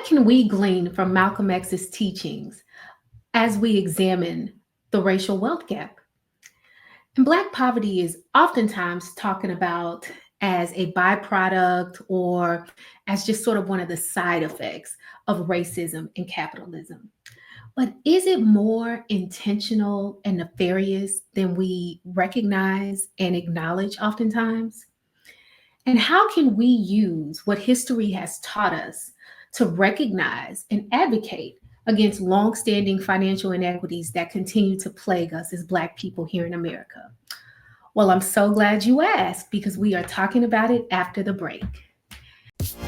what can we glean from Malcolm X's teachings as we examine the racial wealth gap? And Black poverty is oftentimes talking about as a byproduct or as just sort of one of the side effects of racism and capitalism. But is it more intentional and nefarious than we recognize and acknowledge oftentimes? And how can we use what history has taught us to recognize and advocate against longstanding financial inequities that continue to plague us as Black people here in America? Well, I'm so glad you asked because we are talking about it after the break.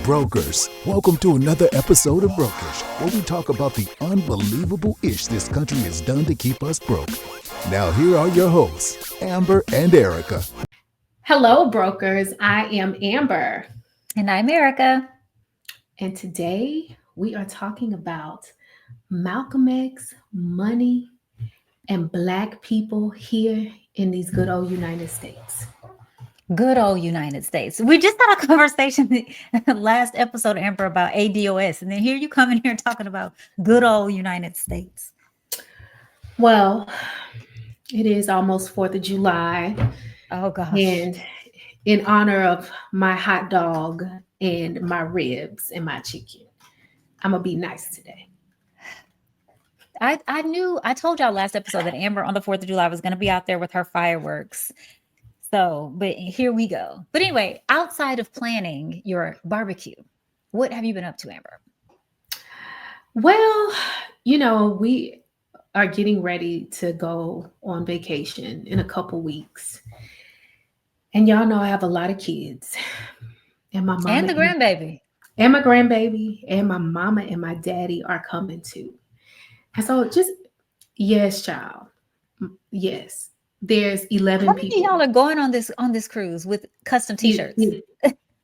Brokers, welcome to another episode of Brokers, where we talk about the unbelievable ish this country has done to keep us broke. Now here are your hosts, Amber and Erika. Hello, brokers. I am Amber. And I'm Erika. And today we are talking about Malcolm X, money, and Black people here in these good old United States. Good old United States. We just had a conversation last episode, Amber, about ADOS. And then here you come in here talking about good old United States. Well, it is almost 4th of July. Oh, gosh. And in honor of my hot dog and my ribs and my chicken, I'm going to be nice today. I told y'all last episode that Amber on the 4th of July was going to be out there with her fireworks. So, but here we go. But anyway, outside of planning your barbecue, what have you been up to, Amber? Well, we are getting ready to go on vacation in a couple weeks. And y'all know I have a lot of kids. And my mama and the grandbaby. And my grandbaby and my mama and my daddy are coming too. And so yes, child. Yes. There's 11 people. How many y'all are going on this cruise with custom t-shirts?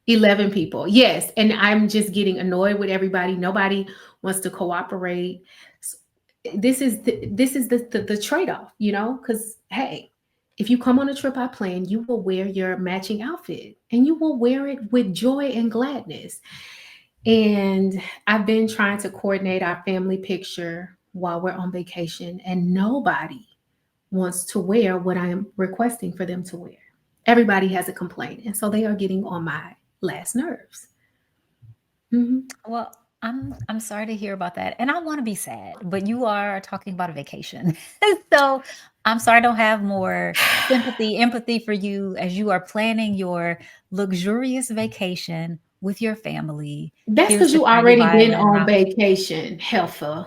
11 people. Yes. And I'm just getting annoyed with everybody. Nobody wants to cooperate. So this is the trade-off, because hey, if you come on a trip I plan, you will wear your matching outfit and you will wear it with joy and gladness. And I've been trying to coordinate our family picture while we're on vacation, and nobody wants to wear what I am requesting for them to wear. Everybody has a complaint, and so they are getting on my last nerves. Mm-hmm. Well, I'm sorry to hear about that, and I want to be sad, but you are talking about a vacation, so I'm sorry I don't have more sympathy, empathy for you as you are planning your luxurious vacation with your family. That's because you already been on vacation, heifer.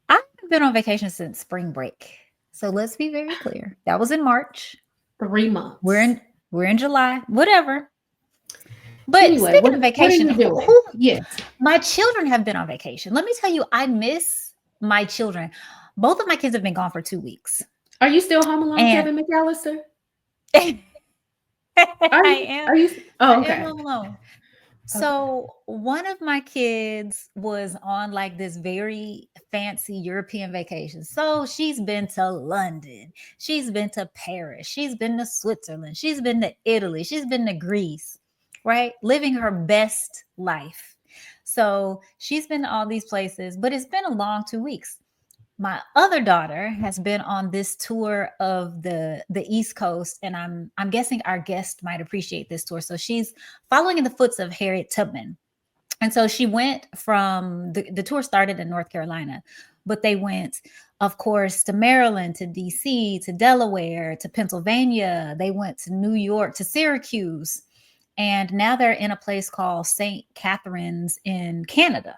I've been on vacation since spring break. So let's be very clear. That was in March. 3 months. We're in July, whatever. But anyway, speaking of vacation, yes, my children have been on vacation. Let me tell you, I miss my children. Both of my kids have been gone for 2 weeks. Are you still home alone, Kevin McAllister? I am. Are you? Oh, okay. I am home alone. So one of my kids was on like this very fancy European vacation. So she's been to London. She's been to Paris. She's been to Switzerland. She's been to Italy. She's been to Greece, right? Living her best life. So she's been to all these places, but it's been a long 2 weeks. My other daughter has been on this tour of the East Coast, and I'm guessing our guest might appreciate this tour. So she's following in the footsteps of Harriet Tubman. And so she went from, the tour started in North Carolina, but they went, of course, to Maryland, to DC, to Delaware, to Pennsylvania. They went to New York, to Syracuse, and now they're in a place called St. Catharines in Canada.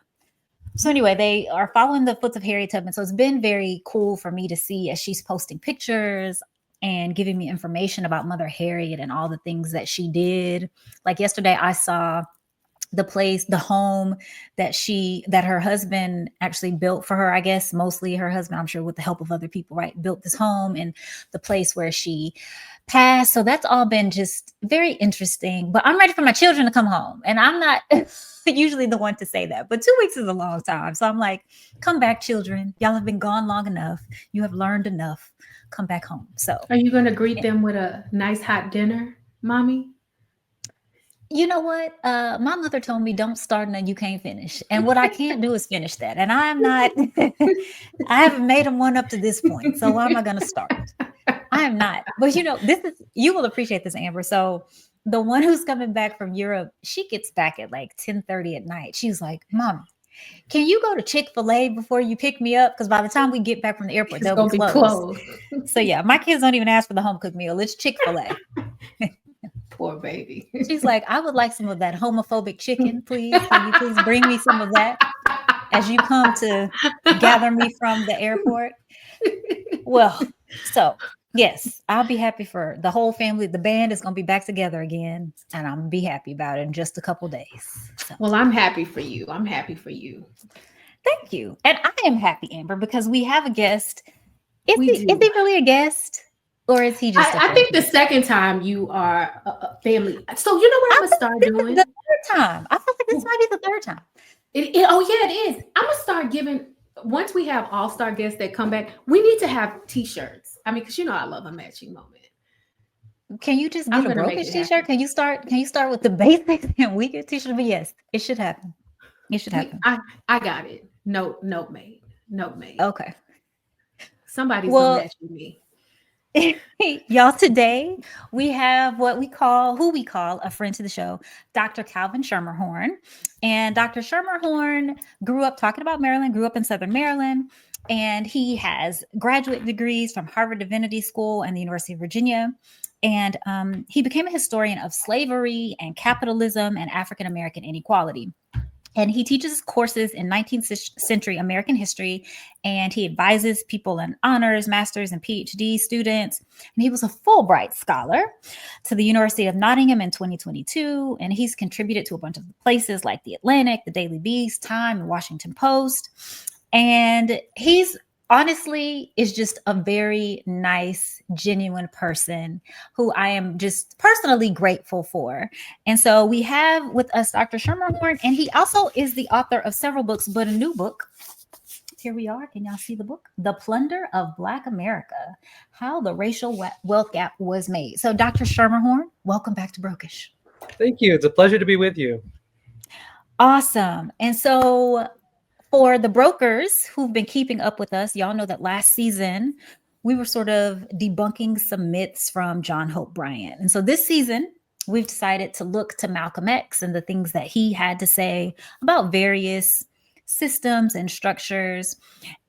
So anyway, they are following the footsteps of Harriet Tubman. So it's been very cool for me to see as she's posting pictures and giving me information about Mother Harriet and all the things that she did. Like yesterday, I saw the home that her husband actually built for her, I guess, mostly her husband, I'm sure with the help of other people, right? Built this home and the place where she passed. So that's all been just very interesting, but I'm ready for my children to come home, and I'm not usually the one to say that, but 2 weeks is a long time. So I'm like, come back, children. Y'all have been gone long enough. You have learned enough. Come back home. So are you going to greet them with a nice hot dinner, mommy? You know what? My mother told me don't start and then you can't finish. And what I can't do is finish that. And I'm not, I haven't made them one up to this point. So why am I going to start? I am not. But you will appreciate this, Amber. So the one who's coming back from Europe, she gets back at like 10:30 at night. She's like, Mommy, can you go to Chick-fil-A before you pick me up? Because by the time we get back from the airport, It's they'll be gonna be closed. closed. So yeah, my kids don't even ask for the home cooked meal. It's Chick-fil-A. Poor baby. She's like, I would like some of that homophobic chicken, please. Can you please bring me some of that as you come to gather me from the airport? Well, so yes, I'll be happy for the whole family. The band is going to be back together again, and I'm going to be happy about it in just a couple days. So, Well, I'm happy for you. I'm happy for you. thank you. And I am happy, Amber, because we have a guest. Is We he do. really a guest? Or is he just I think the second time you are a family. So you know what I'm gonna start this is doing? the third time. I feel like this might be the third time. Oh yeah, it is. I'm gonna start giving. Once we have all-star guests that come back, we need to have T-shirts. I mean, because I love a matching moment. Can you just I'm get a gonna make brokerage it t-shirt? happen. Can you start with the basics and we get t-shirt? But yes, it should happen. It should happen. I got it. Note made. Note made. Okay. Somebody's gonna Well, match with me. y'all, today we have who we call a friend to the show, Dr. Calvin Schermerhorn. And Dr. Schermerhorn grew up talking about Maryland, grew up in Southern Maryland, and he has graduate degrees from Harvard Divinity School and the University of Virginia. And he became a historian of slavery and capitalism and African American inequality. And he teaches courses in 19th century American history, and he advises people in honors, masters, and PhD students. And he was a Fulbright scholar to the University of Nottingham in 2022. And he's contributed to a bunch of places like The Atlantic, The Daily Beast, Time, and Washington Post. And he's honestly is just a very nice, genuine person who I am just personally grateful for. And so we have with us Dr. Schermerhorn, and he also is the author of several books, but a new book. Here we are. Can y'all see the book? The Plunder of Black America, How the Racial Wealth Gap Was Made. So Dr. Schermerhorn, welcome back to Brokish. Thank you. It's a pleasure to be with you. Awesome. And so for the brokers who've been keeping up with us, y'all know that last season we were sort of debunking some myths from John Hope Bryant. And so this season, we've decided to look to Malcolm X and the things that he had to say about various systems and structures.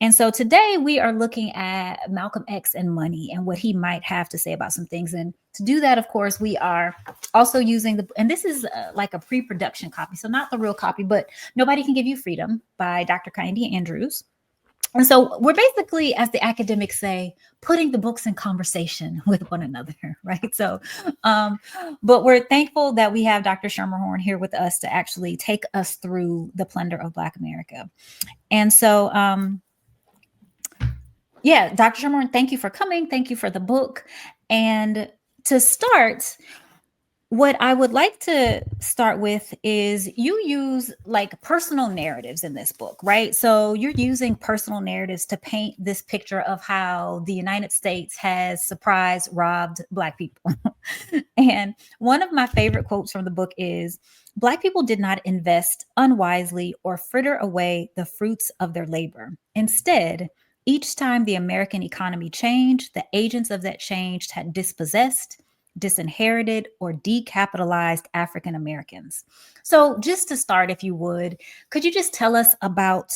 And so today we are looking at Malcolm X and money and what he might have to say about some things. And to do that, of course, we are also using and this is like a pre-production copy. So not the real copy, but Nobody Can Give You Freedom by Dr. Kyndia Andrews. And so we're basically, as the academics say, putting the books in conversation with one another, right? So, but we're thankful that we have Dr. Schermerhorn here with us to actually take us through the Plunder of Black America. And so, yeah, Dr. Schermerhorn, thank you for coming. Thank you for the book. And to start, what I would like to start with is you use like personal narratives in this book, right? So you're using personal narratives to paint this picture of how the United States has surprised, robbed Black people. And one of my favorite quotes from the book is, Black people did not invest unwisely or fritter away the fruits of their labor. Instead, each time the American economy changed, the agents of that change had dispossessed, disinherited, or decapitalized African Americans. So just to start, if you would, could you just tell us about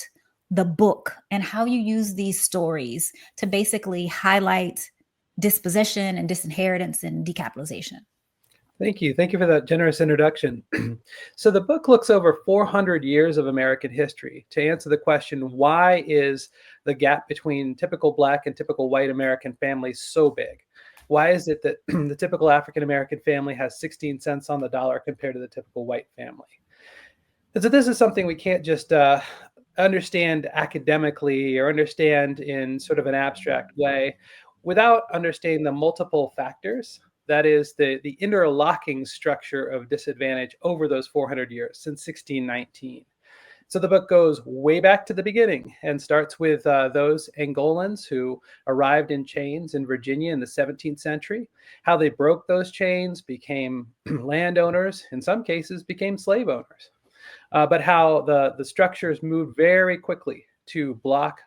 the book and how you use these stories to basically highlight dispossession and disinheritance and decapitalization? Thank you. Thank you for that generous introduction. So the book looks over 400 years of American history to answer the question, why is the gap between typical Black and typical white American families so big? Why is it that the typical African-American family has 16 cents on the dollar compared to the typical white family? And so this is something we can't just understand academically or understand in sort of an abstract way without understanding the multiple factors. That is the interlocking structure of disadvantage over those 400 years since 1619. So the book goes way back to the beginning and starts with those Angolans who arrived in chains in Virginia in the 17th century, how they broke those chains, became landowners, in some cases became slave owners, but how the structures moved very quickly to block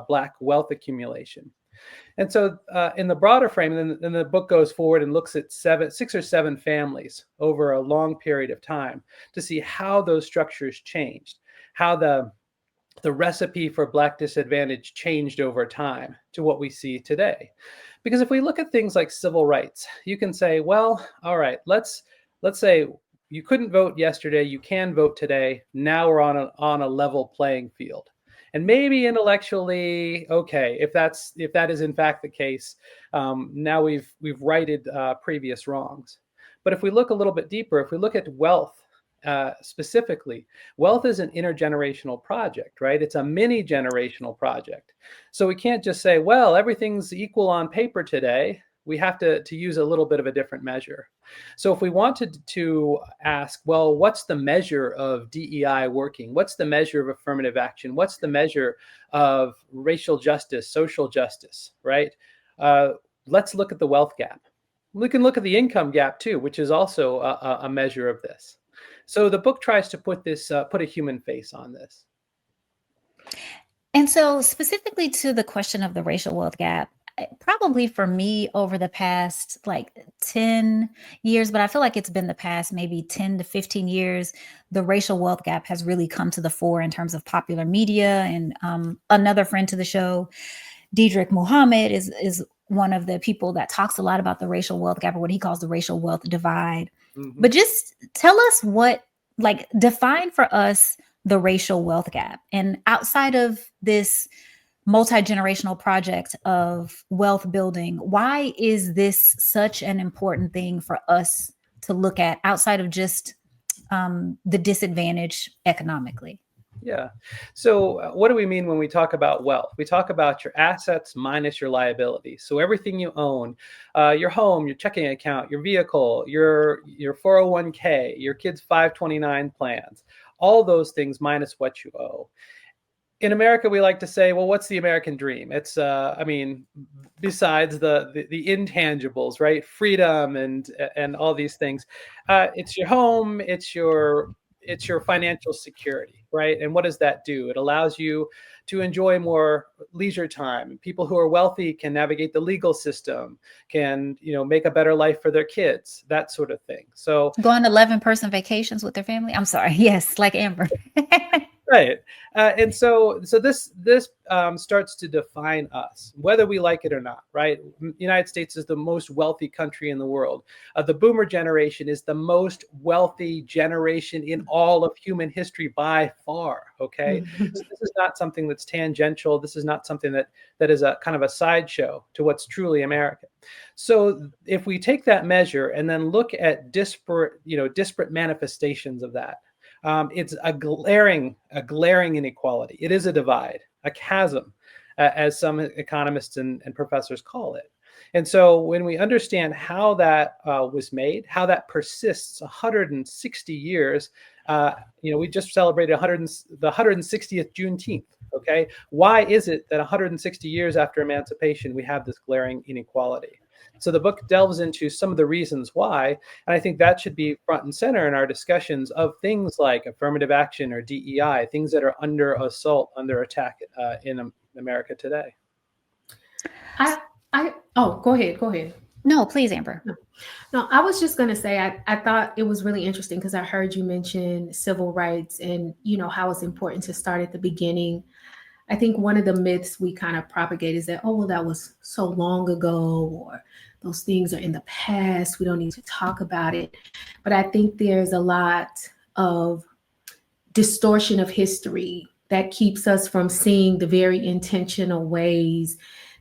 Black wealth accumulation. And so, in the broader frame, then the book goes forward and looks at 6 or 7 families over a long period of time to see how those structures changed, how the recipe for Black disadvantage changed over time to what we see today. Because if we look at things like civil rights, you can say, well, all right, let's say you couldn't vote yesterday, you can vote today. Now we're on a level playing field. And maybe intellectually, okay, if that is in fact the case, now we've righted previous wrongs. But if we look a little bit deeper, if we look at wealth specifically, wealth is an intergenerational project, right? It's a mini generational project. So we can't just say, well, everything's equal on paper today. We have to use a little bit of a different measure. So if we wanted to ask, well, what's the measure of DEI working? What's the measure of affirmative action? What's the measure of racial justice, social justice, right? Let's look at the wealth gap. We can look at the income gap too, which is also a measure of this. So the book tries to put a human face on this. And so specifically to the question of the racial wealth gap, probably for me over the past like 10 years, but I feel like it's been the past maybe 10 to 15 years, the racial wealth gap has really come to the fore in terms of popular media. And another friend to the show, Diedrich Muhammad, is one of the people that talks a lot about the racial wealth gap, or what he calls the racial wealth divide. Mm-hmm. But just tell us define for us the racial wealth gap. And outside of this multi-generational project of wealth building, why is this such an important thing for us to look at outside of just the disadvantage economically? Yeah. So what do we mean when we talk about wealth? We talk about your assets minus your liabilities. So everything you own, your home, your checking account, your vehicle, your 401k, your kids' 529 plans, all those things minus what you owe. In America, we like to say, well, what's the American dream? It's, besides the intangibles, right? Freedom and all these things. It's your home, it's your financial security, right? And what does that do? It allows you to enjoy more leisure time. People who are wealthy can navigate the legal system, can, make a better life for their kids, that sort of thing. So go on 11-person vacations with their family. I'm sorry. Yes, like Amber. Right. And so this starts to define us, whether we like it or not, right? The United States is the most wealthy country in the world. The boomer generation is the most wealthy generation in all of human history by far, okay? So this is not something that's tangential. This is not something that is a kind of a sideshow to what's truly American. So if we take that measure and then look at disparate manifestations of that, it's a glaring inequality. It is a divide, a chasm, as some economists and professors call it. And so when we understand how that was made, how that persists 160 years, we just celebrated the 160th Juneteenth. Okay, why is it that 160 years after emancipation we have this glaring inequality? So the book delves into some of the reasons why, and I think that should be front and center in our discussions of things like affirmative action or DEI, things that are under assault, under attack in America today. Go ahead. No, please, Amber. No, I was just going to say, I thought it was really interesting because I heard you mention civil rights and, how it's important to start at the beginning. I think one of the myths we kind of propagate is that, oh, well, that was so long ago, or those things are in the past. We don't need to talk about it. But I think there's a lot of distortion of history that keeps us from seeing the very intentional ways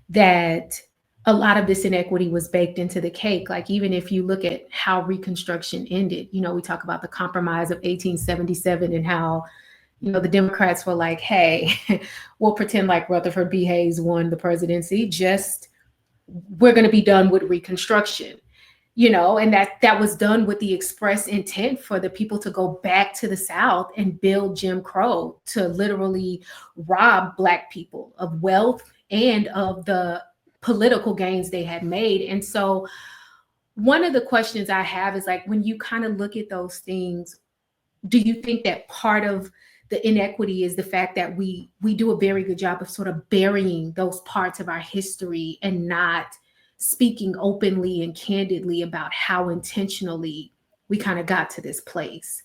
that a lot of this inequity was baked into the cake. Like, even if you look at how Reconstruction ended, we talk about the Compromise of 1877 and how, the Democrats were like, hey, we'll pretend like Rutherford B. Hayes won the presidency. We're going to be done with Reconstruction. and that was done with the express intent for the people to go back to the South and build Jim Crow, to literally rob Black people of wealth and of the political gains they had made. And so one of the questions I have is, like, when you kind of look at those things, do you think that part of the inequity is the fact that we do a very good job of sort of burying those parts of our history and not speaking openly and candidly about how intentionally we kind of got to this place?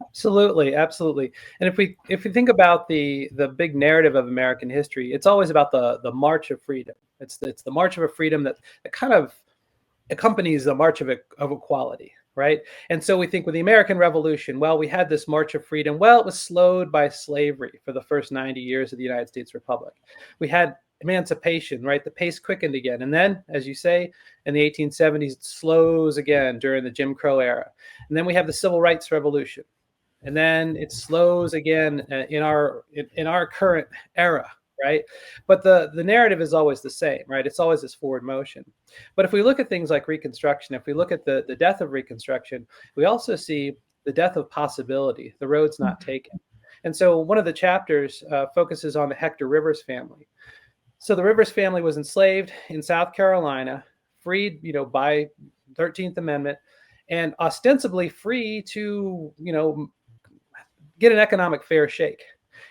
Absolutely, absolutely. And if we think about the big narrative of American history, it's always about the march of freedom. It's the march of a freedom that kind of accompanies the march of equality, right? And so we think with the American Revolution, well, we had this march of freedom. Well, it was slowed by slavery for the first 90 years of the United States Republic. We had emancipation, right? The pace quickened again. And then, as you say, in the 1870s, it slows again during the Jim Crow era. And then we have the Civil Rights Revolution. And then it slows again in our current era, right? But the narrative is always the same, right? It's always this forward motion. But if we look at things like Reconstruction, if we look at the death of Reconstruction, we also see the death of possibility, the roads not taken. And so one of the chapters focuses on the Hector Rivers family. So the Rivers family was enslaved in South Carolina, freed, by 13th Amendment, and ostensibly free to, get an economic fair shake.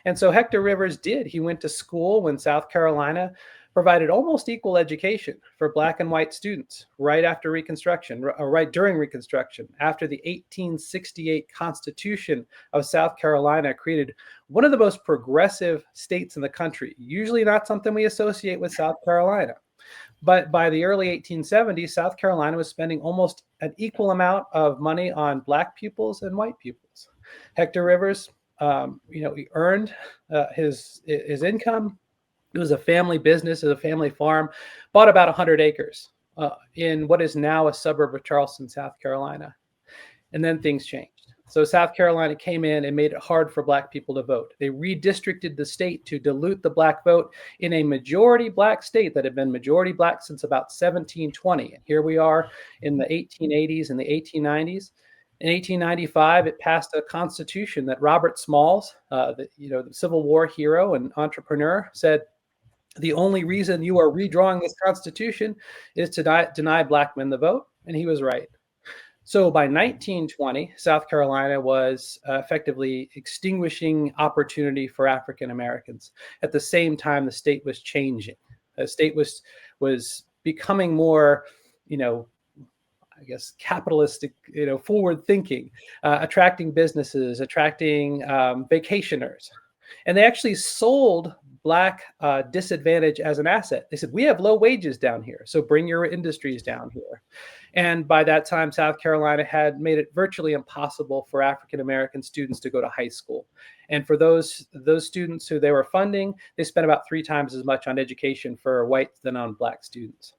And so Hector Rivers did. He went to school when South Carolina provided almost equal education for Black and white students right after Reconstruction, or right during Reconstruction, after the 1868 Constitution of South Carolina created one of the most progressive states in the country, usually not something we associate with South Carolina. But by the early 1870s, South Carolina was spending almost an equal amount of money on Black pupils and white pupils. Hector Rivers, he earned his income. It was a family business, it was a family farm, bought about 100 acres in what is now a suburb of Charleston, South Carolina. And then things changed. So South Carolina came in and made it hard for Black people to vote. They redistricted the state to dilute the Black vote in a majority Black state that had been majority Black since about 1720. And here we are in the 1880s and the 1890s. In 1895, it passed a constitution that Robert Smalls, the Civil War hero and entrepreneur, said, the only reason you are redrawing this constitution is to deny Black men the vote. And he was right. So by 1920, South Carolina was effectively extinguishing opportunity for African Americans. At the same time, the state was changing. The state was becoming more, I guess, capitalistic, forward thinking, attracting businesses, attracting vacationers. And they actually sold Black disadvantage as an asset. They said, we have low wages down here, so bring your industries down here. And by that time, South Carolina had made it virtually impossible for African-American students to go to high school. And for those students who they were funding, they spent about 3 times as much on education for whites than on Black students.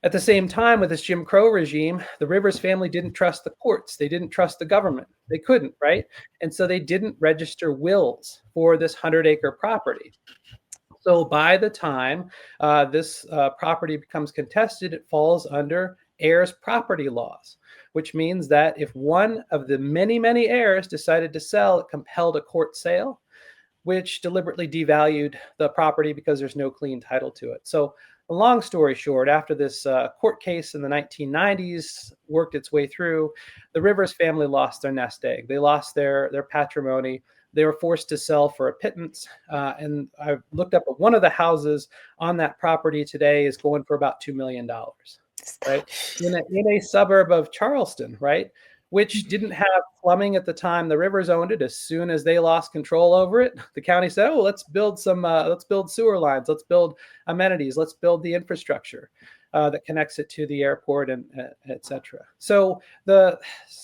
At the same time, with this Jim Crow regime, the Rivers family didn't trust the courts. They didn't trust the government. They couldn't, right? And so they didn't register wills for this 100-acre property. So by the time this property becomes contested, it falls under heirs property laws, which means that if one of the many, many heirs decided to sell, it compelled a court sale, which deliberately devalued the property because there's no clean title to it. So a long story short, after this court case in the 1990s worked its way through, the Rivers family lost their nest egg. They lost their patrimony. They were forced to sell for a pittance. And I looked up one of the houses on that property today is going for about $2 million, right? In a suburb of Charleston, right? Which didn't have plumbing at the time the Rivers owned it. As soon as they lost control over it, the county said, "Oh, let's build sewer lines, let's build amenities, let's build the infrastructure that connects it to the airport, and etc." So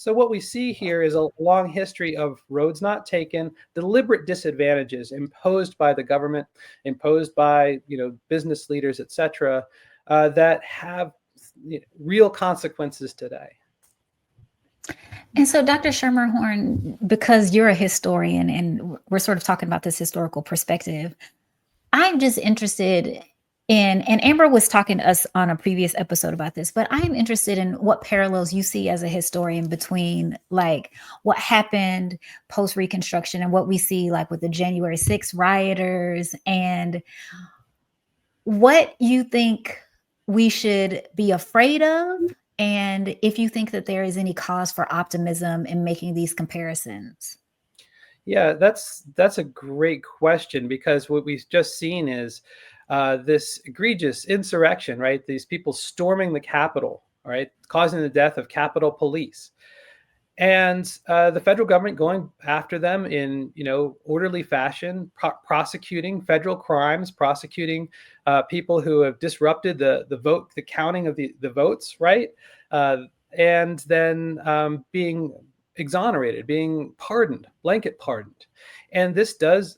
what we see here is a long history of roads not taken, deliberate disadvantages imposed by the government, imposed by business leaders, etc., that have real consequences today. And so, Dr. Schermerhorn, because you're a historian and we're sort of talking about this historical perspective, I'm just interested And Amber was talking to us on a previous episode about this, but I am interested in what parallels you see as a historian between like what happened post Reconstruction and what we see like with the January 6th rioters, and what you think we should be afraid of, and if you think that there is any cause for optimism in making these comparisons. Yeah, that's a great question, because what we've just seen is this egregious insurrection, right? These people storming the Capitol, right, causing the death of Capitol Police, and the federal government going after them in orderly fashion, prosecuting federal crimes, prosecuting people who have disrupted the vote, the counting of the votes, right, and then being exonerated, being pardoned, blanket pardoned. And this does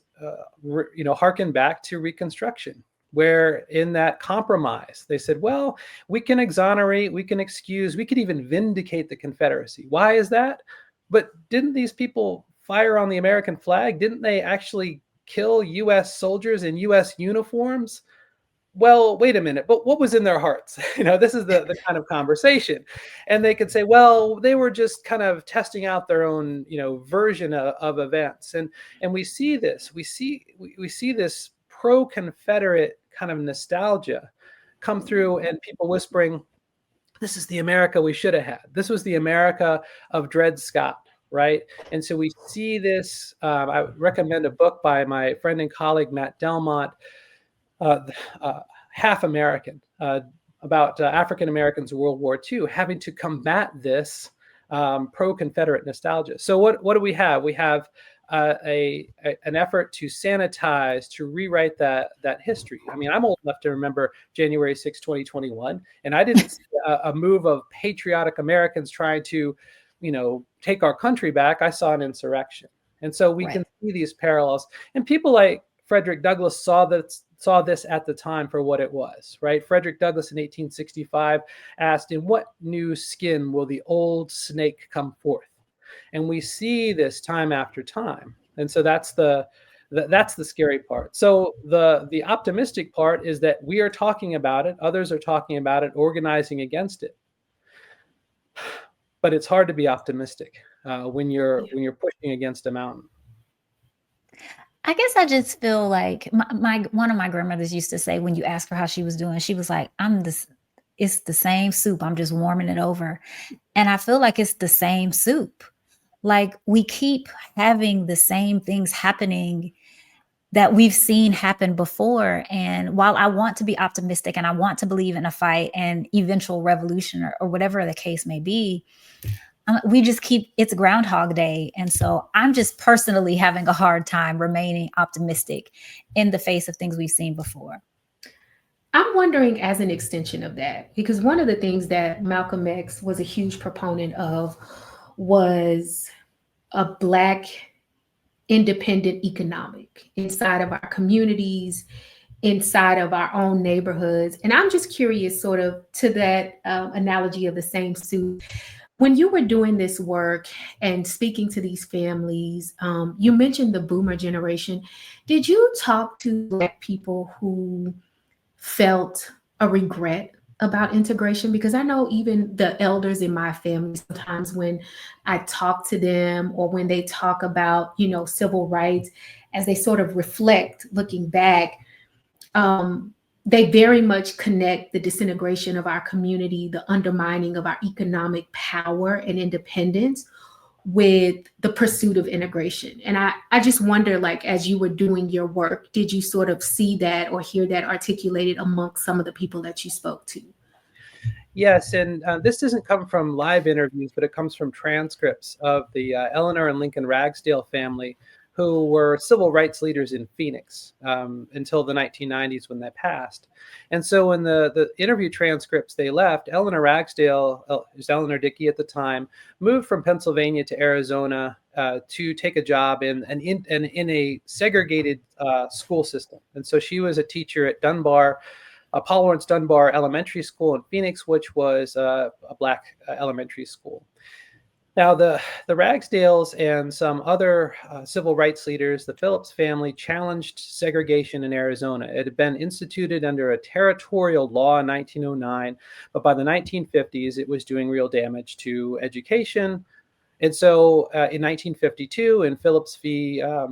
harken back to Reconstruction, where in that compromise they said, well, we can exonerate, we can excuse, we could even vindicate the Confederacy. Why is that? But didn't these people fire on the American flag? Didn't they actually kill US soldiers in US uniforms? Well, wait a minute, but what was in their hearts? This is the kind of conversation. And they could say, well, they were just kind of testing out their own, version of events. And we see this, we see this pro-Confederate kind of nostalgia come through, and people whispering, this is the America we should have had. This was the America of Dred Scott, right? And so we see this. I would recommend a book by my friend and colleague, Matt Delmont, Half American, about African Americans in World War II, having to combat this pro-Confederate nostalgia. So what do we have? We have an effort to sanitize, to rewrite that history. I mean, I'm old enough to remember January 6, 2021, and I didn't see a move of patriotic Americans trying to, take our country back. I saw an insurrection. And so we can see these parallels. And people like Frederick Douglass saw this at the time for what it was, right? Frederick Douglass in 1865 asked, in what new skin will the old snake come forth? And we see this time after time. And so that's the scary part. So the optimistic part is that we are talking about it, others are talking about it, organizing against it. But it's hard to be optimistic when you're pushing against a mountain. I guess I just feel like my one of my grandmothers used to say, when you ask her how she was doing, she was like, it's the same soup. I'm just warming it over. And I feel like it's the same soup. Like we keep having the same things happening that we've seen happen before. And while I want to be optimistic and I want to believe in a fight and eventual revolution or whatever the case may be, we just it's Groundhog Day. And so I'm just personally having a hard time remaining optimistic in the face of things we've seen before. I'm wondering, as an extension of that, because one of the things that Malcolm X was a huge proponent of was a Black independent economic inside of our communities, inside of our own neighborhoods. And I'm just curious, sort of to that analogy of the same soup. When you were doing this work and speaking to these families, you mentioned the boomer generation. Did you talk to Black people who felt a regret about integration? Because I know even the elders in my family, sometimes when I talk to them or when they talk about, civil rights, as they sort of reflect looking back, they very much connect the disintegration of our community, the undermining of our economic power and independence with the pursuit of integration. And I just wonder, like, as you were doing your work, did you sort of see that or hear that articulated amongst some of the people that you spoke to? Yes, and this doesn't come from live interviews, but it comes from transcripts of the Eleanor and Lincoln Ragsdale family, who were civil rights leaders in Phoenix until the 1990s when they passed. And so in the interview transcripts they left, Eleanor Ragsdale, who's Eleanor Dickey at the time, moved from Pennsylvania to Arizona to take a job in a segregated school system. And so she was a teacher at Paul Laurence Dunbar Elementary School in Phoenix, which was a Black elementary school. Now, the Ragsdales and some other civil rights leaders, the Phillips family, challenged segregation in Arizona. It had been instituted under a territorial law in 1909, but by the 1950s, it was doing real damage to education. And so in 1952, in Phillips v. I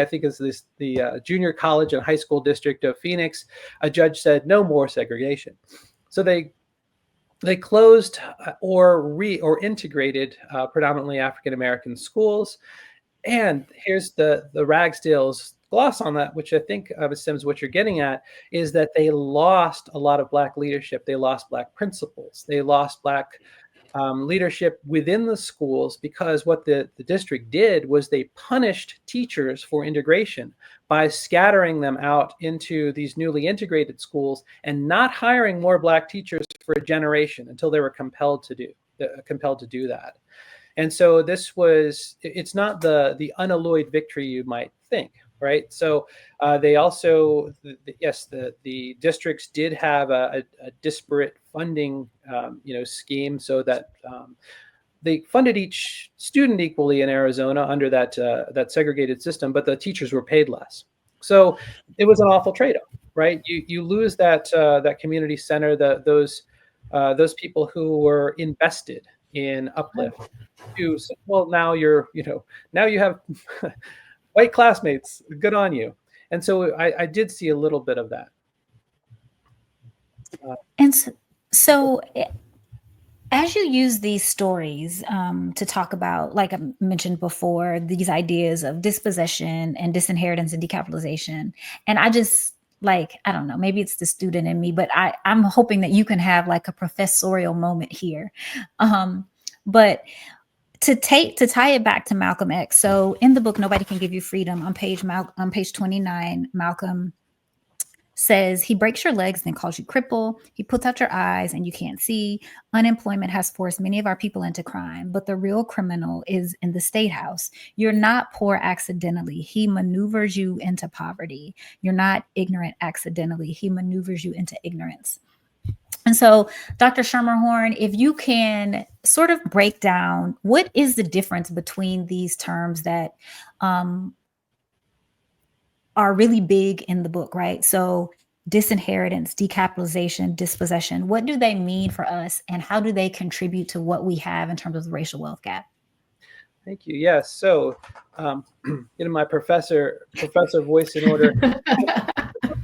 think is the junior college and high school district of Phoenix, a judge said no more segregation. So they closed or integrated predominantly African American schools. And here's the Ragsdale's gloss on that, which I think, Sims, what you're getting at is that they lost a lot of Black leadership. They lost Black principals. They lost Black leadership within the schools, because what the district did was they punished teachers for integration by scattering them out into these newly integrated schools and not hiring more Black teachers for a generation until they were compelled to do that. And so it's not the unalloyed victory you might think, right? So they also, the districts did have a disparate funding, scheme, so that they funded each student equally in Arizona under that segregated system, but the teachers were paid less. So it was an awful trade-off, right? You lose that community center, those people who were invested in uplift. Now now you have white classmates. Good on you. And so I did see a little bit of that. And so as you use these stories to talk about, like I mentioned before, these ideas of dispossession and disinheritance and decapitalization, and I just, I don't know, maybe it's the student in me, but I'm hoping that you can have like a professorial moment here. But to tie it back to Malcolm X. So in the book, Nobody Can Give You Freedom, on page 29, Malcolm says he breaks your legs, then calls you cripple. He puts out your eyes and you can't see. Unemployment has forced many of our people into crime, but the real criminal is in the state house. You're not poor accidentally. He maneuvers you into poverty. You're not ignorant accidentally. He maneuvers you into ignorance. And so, Dr. Schermerhorn, if you can sort of break down what is the difference between these terms that are really big in the book, right? So disinheritance, decapitalization, dispossession, what do they mean for us, and how do they contribute to what we have in terms of the racial wealth gap? Thank you. Yes. So, getting my professor voice in order.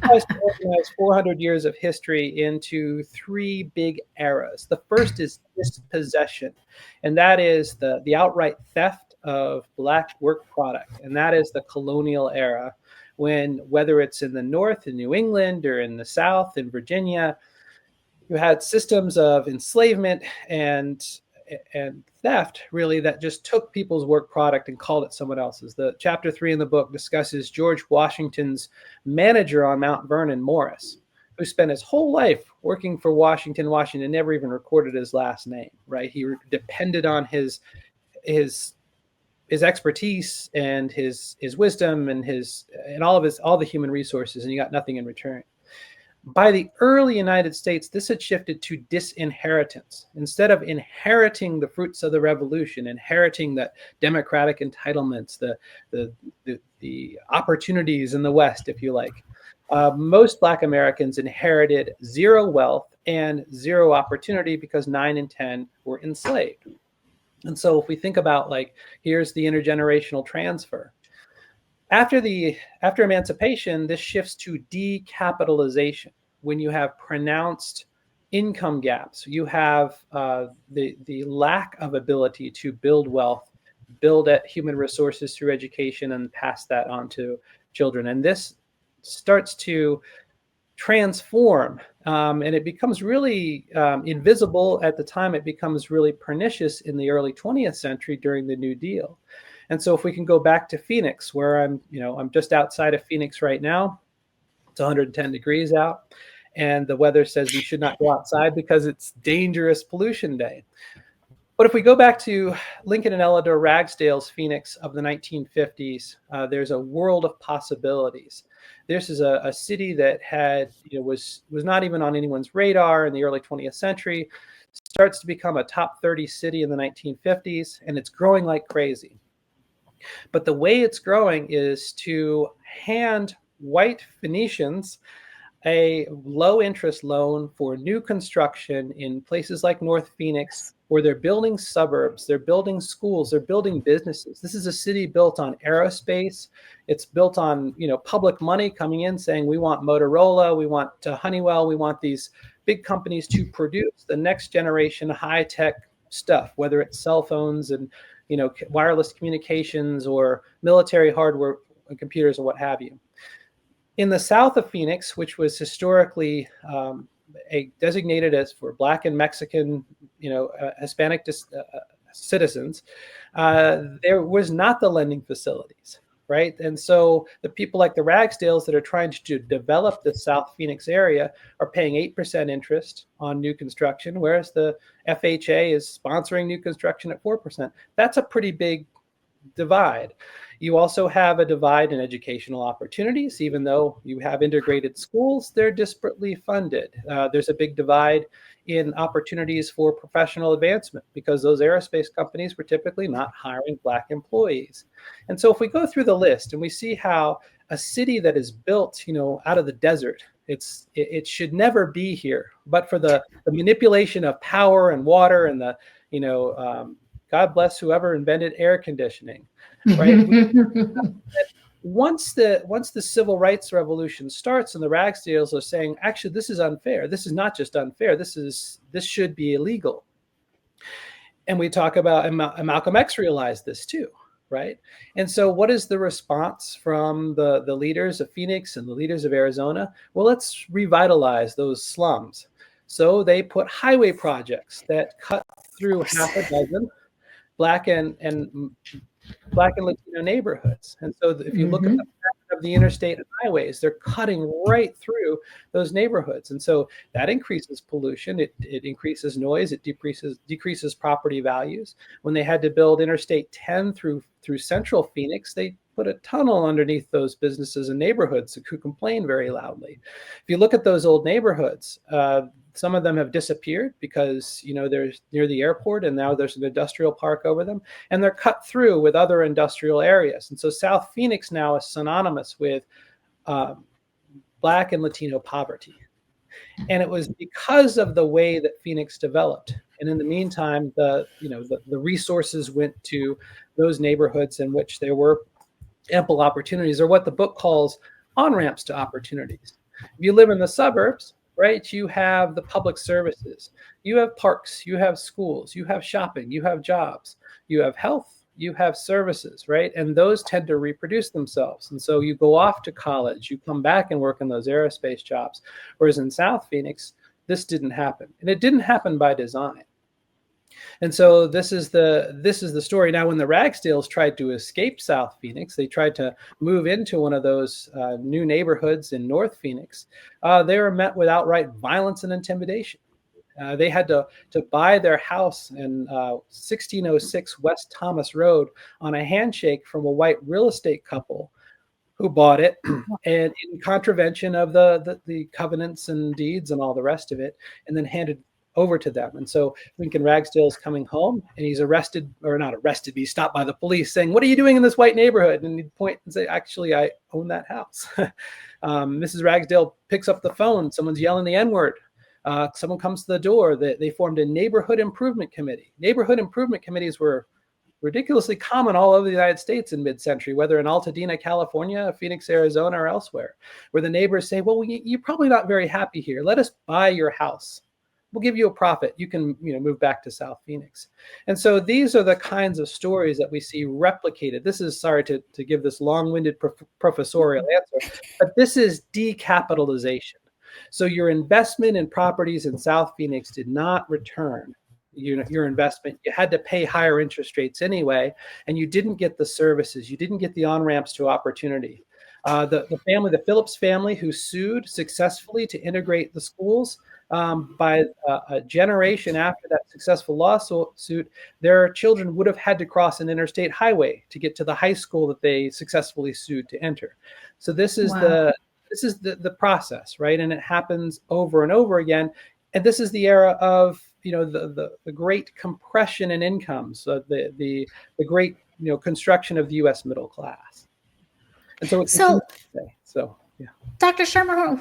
I organize 400 years of history into three big eras. The first is dispossession, and that is the outright theft of Black work product, and that is the colonial era, when, whether it's in the North, in New England, or in the South, in Virginia, you had systems of enslavement and theft, really, that just took people's work product and called it someone else's. The chapter 3 in the book discusses George Washington's manager on Mount Vernon, Morris, who spent his whole life working for Washington, never even recorded his last name, right? He depended on his expertise and his wisdom and all the human resources, and he got nothing in return. By the early United States, this had shifted to disinheritance. Instead of inheriting the fruits of the revolution, inheriting the democratic entitlements, the opportunities in the West, if you like, most Black Americans inherited zero wealth and zero opportunity because 9 in 10 were enslaved. And so if we think about, here's the intergenerational transfer. After emancipation, this shifts to decapitalization. When you have pronounced income gaps, you have the lack of ability to build wealth, build at human resources through education, and pass that on to children. And this starts to transform, and it becomes really invisible at the time. It becomes really pernicious in the early 20th century during the New Deal. And so if we can go back to Phoenix, where I'm just outside of Phoenix right now. It's 110 degrees out, and the weather says we should not go outside because it's dangerous pollution day. But if we go back to Lincoln and Eleanor Ragsdale's Phoenix of the 1950s, there's a world of possibilities. This is a city that was not even on anyone's radar in the early 20th century, starts to become a top 30 city in the 1950s, and it's growing like crazy. But the way it's growing is to hand white Phoenicians a low interest loan for new construction in places like North Phoenix, where they're building suburbs, they're building schools, they're building businesses. This is a city built on aerospace. It's built on, public money coming in saying, we want Motorola, we want Honeywell, we want these big companies to produce the next generation high tech stuff, whether it's cell phones and, wireless communications or military hardware and computers or what have you. In the south of Phoenix, which was historically designated as for Black and Mexican, Hispanic citizens, there was not the lending facilities, right? And so the people like the Ragsdales that are trying to develop the South Phoenix area are paying 8% interest on new construction, whereas the FHA is sponsoring new construction at 4%. That's a pretty big divide. You also have a divide in educational opportunities. Even though you have integrated schools, they're disparately funded. There's a big divide in opportunities for professional advancement because those aerospace companies were typically not hiring Black employees. And so if we go through the list and we see how a city that is built, out of the desert, it should never be here, but for the manipulation of power and water and the, God bless whoever invented air conditioning, right? Once the civil rights revolution starts and the Ragsdales are saying, actually, this is unfair. This is not just unfair. This should be illegal. And we talk about, and Malcolm X realized this too, right? And so what is the response from the leaders of Phoenix and the leaders of Arizona? Well, let's revitalize those slums. So they put highway projects that cut through half a dozen Black and Latino neighborhoods. And so if you look at the map of the interstate and highways, they're cutting right through those neighborhoods. And so that increases pollution. It increases noise. It decreases property values. When they had to build Interstate 10 through Central Phoenix, they put a tunnel underneath those businesses and neighborhoods who complain very loudly. If you look at those old neighborhoods, some of them have disappeared because, they're near the airport and now there's an industrial park over them, and they're cut through with other industrial areas. And so South Phoenix now is synonymous with Black and Latino poverty. And it was because of the way that Phoenix developed. And in the meantime, the resources went to those neighborhoods in which there were ample opportunities, or what the book calls on-ramps to opportunities. If you live in the suburbs, right, you have the public services, you have parks, you have schools, you have shopping, you have jobs, you have health, you have services, right? And those tend to reproduce themselves. And so you go off to college, you come back and work in those aerospace jobs. Whereas in South Phoenix, this didn't happen. And it didn't happen by design. And so this is the story. Now, when the Ragsdales tried to escape South Phoenix, they tried to move into one of those new neighborhoods in North Phoenix. They were met with outright violence and intimidation. They had to buy their house in 1606 West Thomas Road on a handshake from a white real estate couple who bought it, and in contravention of the covenants and deeds and all the rest of it, and then handed over to them. And so Lincoln Ragsdale is coming home and he's arrested, or not arrested, but he's stopped by the police saying, "What are you doing in this white neighborhood?" And he'd point and say, "Actually, I own that house." Mrs. Ragsdale picks up the phone. Someone's yelling the N-word. Someone comes to the door. They formed a neighborhood improvement committee. Neighborhood improvement committees were ridiculously common all over the United States in mid-century, whether in Altadena, California, Phoenix, Arizona, or elsewhere, where the neighbors say, "Well, you're probably not very happy here. Let us buy your house. We'll give you a profit. You can, move back to South Phoenix." And so these are the kinds of stories that we see replicated. This is, sorry to give this long-winded professorial answer, but this is decapitalization. So your investment in properties in South Phoenix did not return your investment. You had to pay higher interest rates anyway, and you didn't get the services. You didn't get the on-ramps to opportunity. The Phillips family, who sued successfully to integrate the schools, by a generation after that successful lawsuit, their children would have had to cross an interstate highway to get to the high school that they successfully sued to enter. So this is Wow. the process, right? And it happens over and over again. And this is the era of the great compression in incomes, the great construction of the U.S. middle class. And so it So, continues today. So yeah. Dr. Schermerhorn,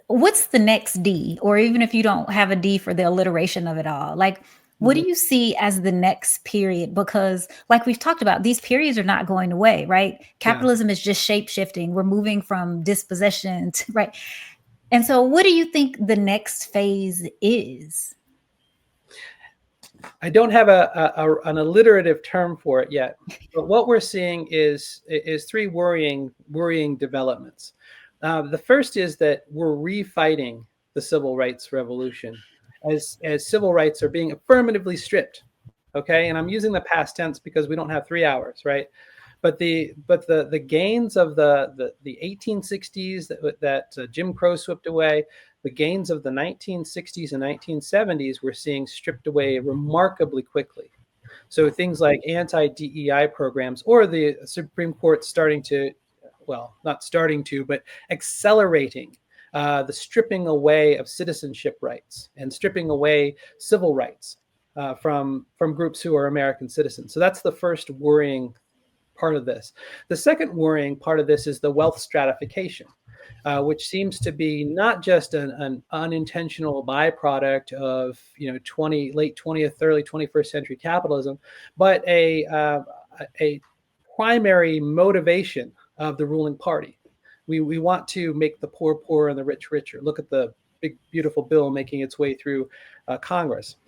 what's the next D? Or even if you don't have a D for the alliteration of it all, like what do you see as the next period? Because like we've talked about, these periods are not going away, right? Capitalism is just shape shifting. We're moving from dispossession to, right? And so what do you think the next phase is? I don't have an alliterative term for it yet, but what we're seeing is three worrying developments. The first is that we're refighting the civil rights revolution as civil rights are being affirmatively stripped. Okay, and I'm using the past tense because we don't have 3 hours, right? But the gains of the 1860s that Jim Crow swept away, the gains of the 1960s and 1970s we're seeing stripped away remarkably quickly. So things like anti-DEI programs, or the Supreme Court starting to, well, not starting to, but accelerating the stripping away of citizenship rights and stripping away civil rights from groups who are American citizens. So that's the first worrying part of this. The second worrying part of this is the wealth stratification, which seems to be not just an unintentional byproduct of late 20th, early 21st century capitalism, but a primary motivation of the ruling party. We want to make the poor poorer and the rich richer. Look at the big beautiful bill making its way through Congress.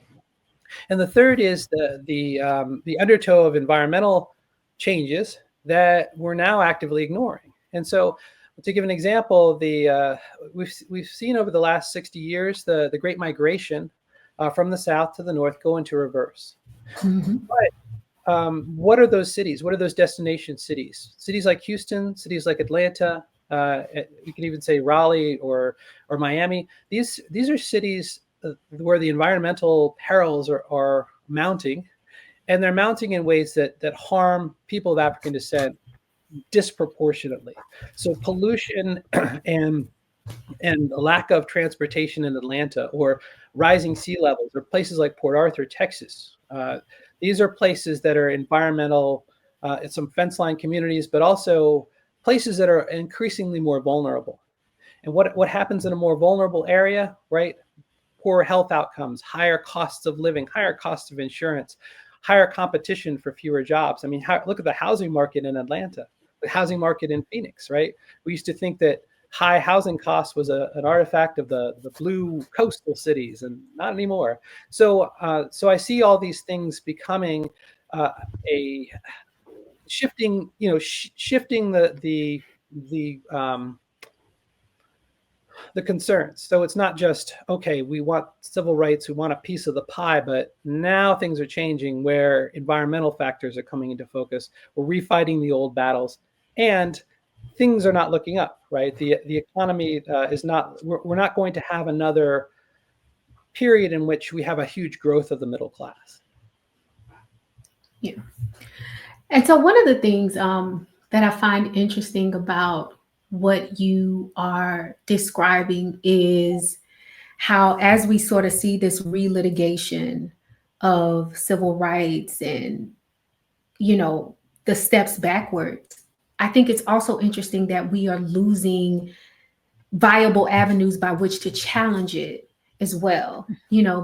And the third is the undertow of environmental changes that we're now actively ignoring. And so, to give an example, we've seen over the last 60 years the Great Migration from the south to the north go into reverse. Mm-hmm. But what are those cities? What are those destination cities? Cities like Houston, cities like Atlanta, you can even say Raleigh or Miami. These are cities where the environmental perils are mounting, and they're mounting in ways that harm people of African descent disproportionately. So pollution and lack of transportation in Atlanta, or rising sea levels, or places like Port Arthur, Texas. These are places that are environmental, some fence line communities, but also places that are increasingly more vulnerable. And what happens in a more vulnerable area, right? Poor health outcomes, higher costs of living, higher costs of insurance, higher competition for fewer jobs. I mean, look at the housing market in Atlanta, the housing market in Phoenix, right? We used to think that high housing costs was an artifact of the blue coastal cities, and not anymore. So I see all these things becoming a shifting, shifting the concerns. So it's not just, okay, we want civil rights, we want a piece of the pie, but now things are changing where environmental factors are coming into focus. We're refighting the old battles, and things are not looking up, right? The economy is not, we're not going to have another period in which we have a huge growth of the middle class. Yeah. And so one of the things that I find interesting about what you are describing is how, as we sort of see this relitigation of civil rights and, the steps backwards, I think it's also interesting that we are losing viable avenues by which to challenge it as well,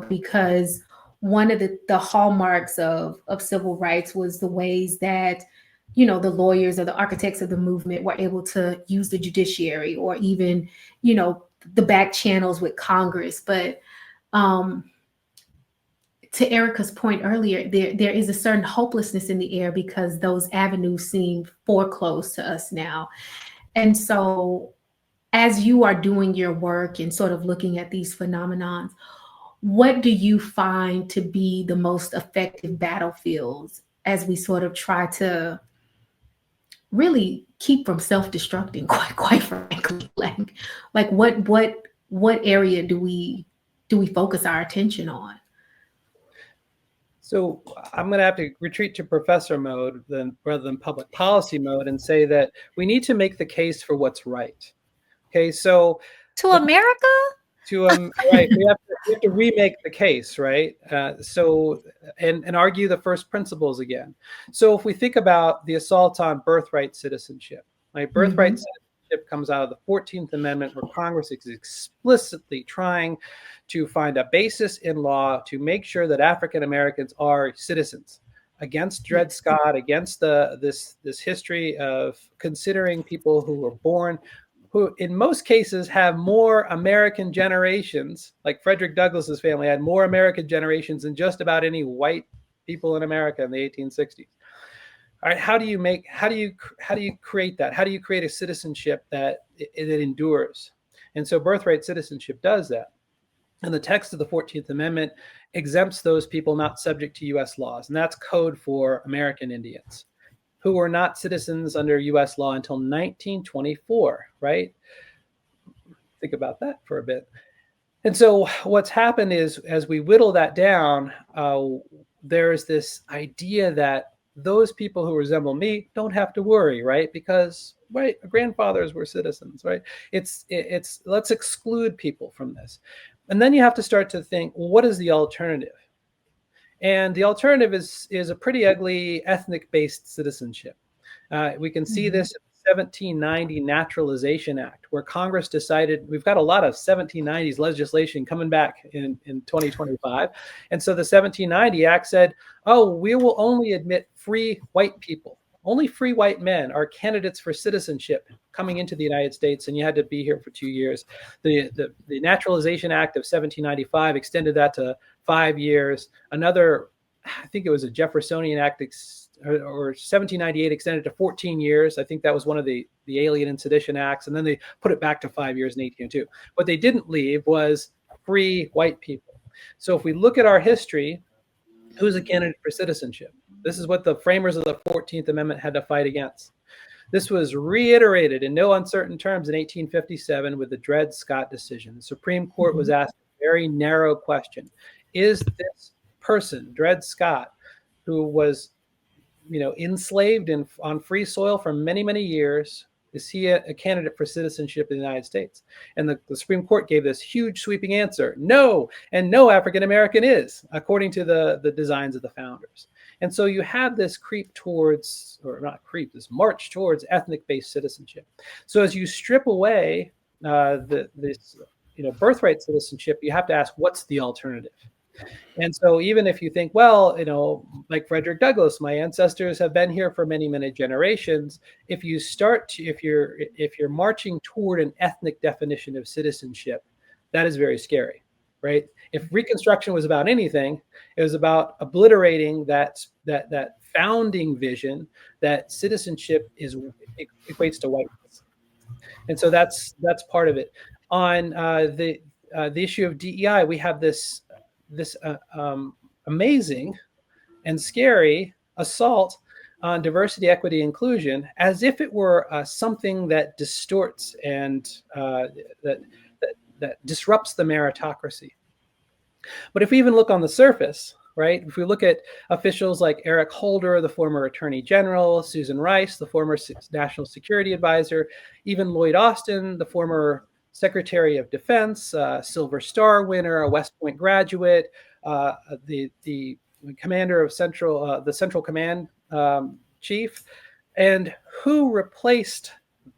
because one of the hallmarks of civil rights was the ways that the lawyers or the architects of the movement were able to use the judiciary, or even the back channels with Congress. But to Erika's point earlier, there is a certain hopelessness in the air because those avenues seem foreclosed to us now. And so as you are doing your work and sort of looking at these phenomenons, what do you find to be the most effective battlefields as we sort of try to really keep from self-destructing, quite frankly? Like what area do we do we focus our attention on? So I'm going to have to retreat to professor mode rather than public policy mode and say that we need to make the case for what's right. Okay, so To America? right, we have to remake the case, right? And argue the first principles again. So if we think about the assault on birthright citizenship, right? Birthright citizenship comes out of the 14th Amendment, where Congress is explicitly trying to find a basis in law to make sure that African Americans are citizens, against Dred Scott, against this history of considering people who were born, who in most cases have more American generations, like Frederick Douglass's family had more American generations than just about any white people in America in the 1860s. All right, how do you create that? How do you create a citizenship that endures? And so birthright citizenship does that. And the text of the 14th Amendment exempts those people not subject to U.S. laws, and that's code for American Indians, who were not citizens under U.S. law until 1924, right? Think about that for a bit. And so what's happened is, as we whittle that down, there's this idea that those people who resemble me don't have to worry, right? Because right, grandfathers were citizens, right? It's let's exclude people from this. And then you have to start to think, well, what is the alternative? And the alternative is a pretty ugly ethnic-based citizenship. We can see this in the 1790 Naturalization Act, where Congress decided, we've got a lot of 1790s legislation coming back in 2025. And so the 1790 Act said, oh, we will only admit free white people. Only free white men are candidates for citizenship coming into the United States, and you had to be here for 2 years. The Naturalization Act of 1795 extended that to 5 years. Another, I think it was a Jeffersonian Act, or 1798 extended to 14 years. I think that was one of the Alien and Sedition Acts, and then they put it back to 5 years in 1802. What they didn't leave was free white people. So if we look at our history, who's a candidate for citizenship? This is what the framers of the 14th Amendment had to fight against. This was reiterated in no uncertain terms in 1857 with the Dred Scott decision. The Supreme Court was asked a very narrow question. Is this person, Dred Scott, who was enslaved on free soil for many, many years, is he a candidate for citizenship in the United States? And the Supreme Court gave this huge sweeping answer: no, and no African American is, according to the designs of the founders. And so you have this this march towards ethnic-based citizenship. So as you strip away this birthright citizenship, you have to ask, what's the alternative? And so even if you think, well, like Frederick Douglass, my ancestors have been here for many, many generations. If you're marching toward an ethnic definition of citizenship, that is very scary, right? If Reconstruction was about anything, it was about obliterating that founding vision that citizenship equates to whiteness. And so that's part of it. On the issue of DEI, we have this amazing and scary assault on diversity, equity, inclusion, as if it were something that distorts and that disrupts the meritocracy. But if we even look on the surface, right, if we look at officials like Eric Holder, the former Attorney General, Susan Rice, the former National Security Advisor, even Lloyd Austin, the former Secretary of Defense, Silver Star winner, a West Point graduate, the commander of the Central Command chief, and who replaced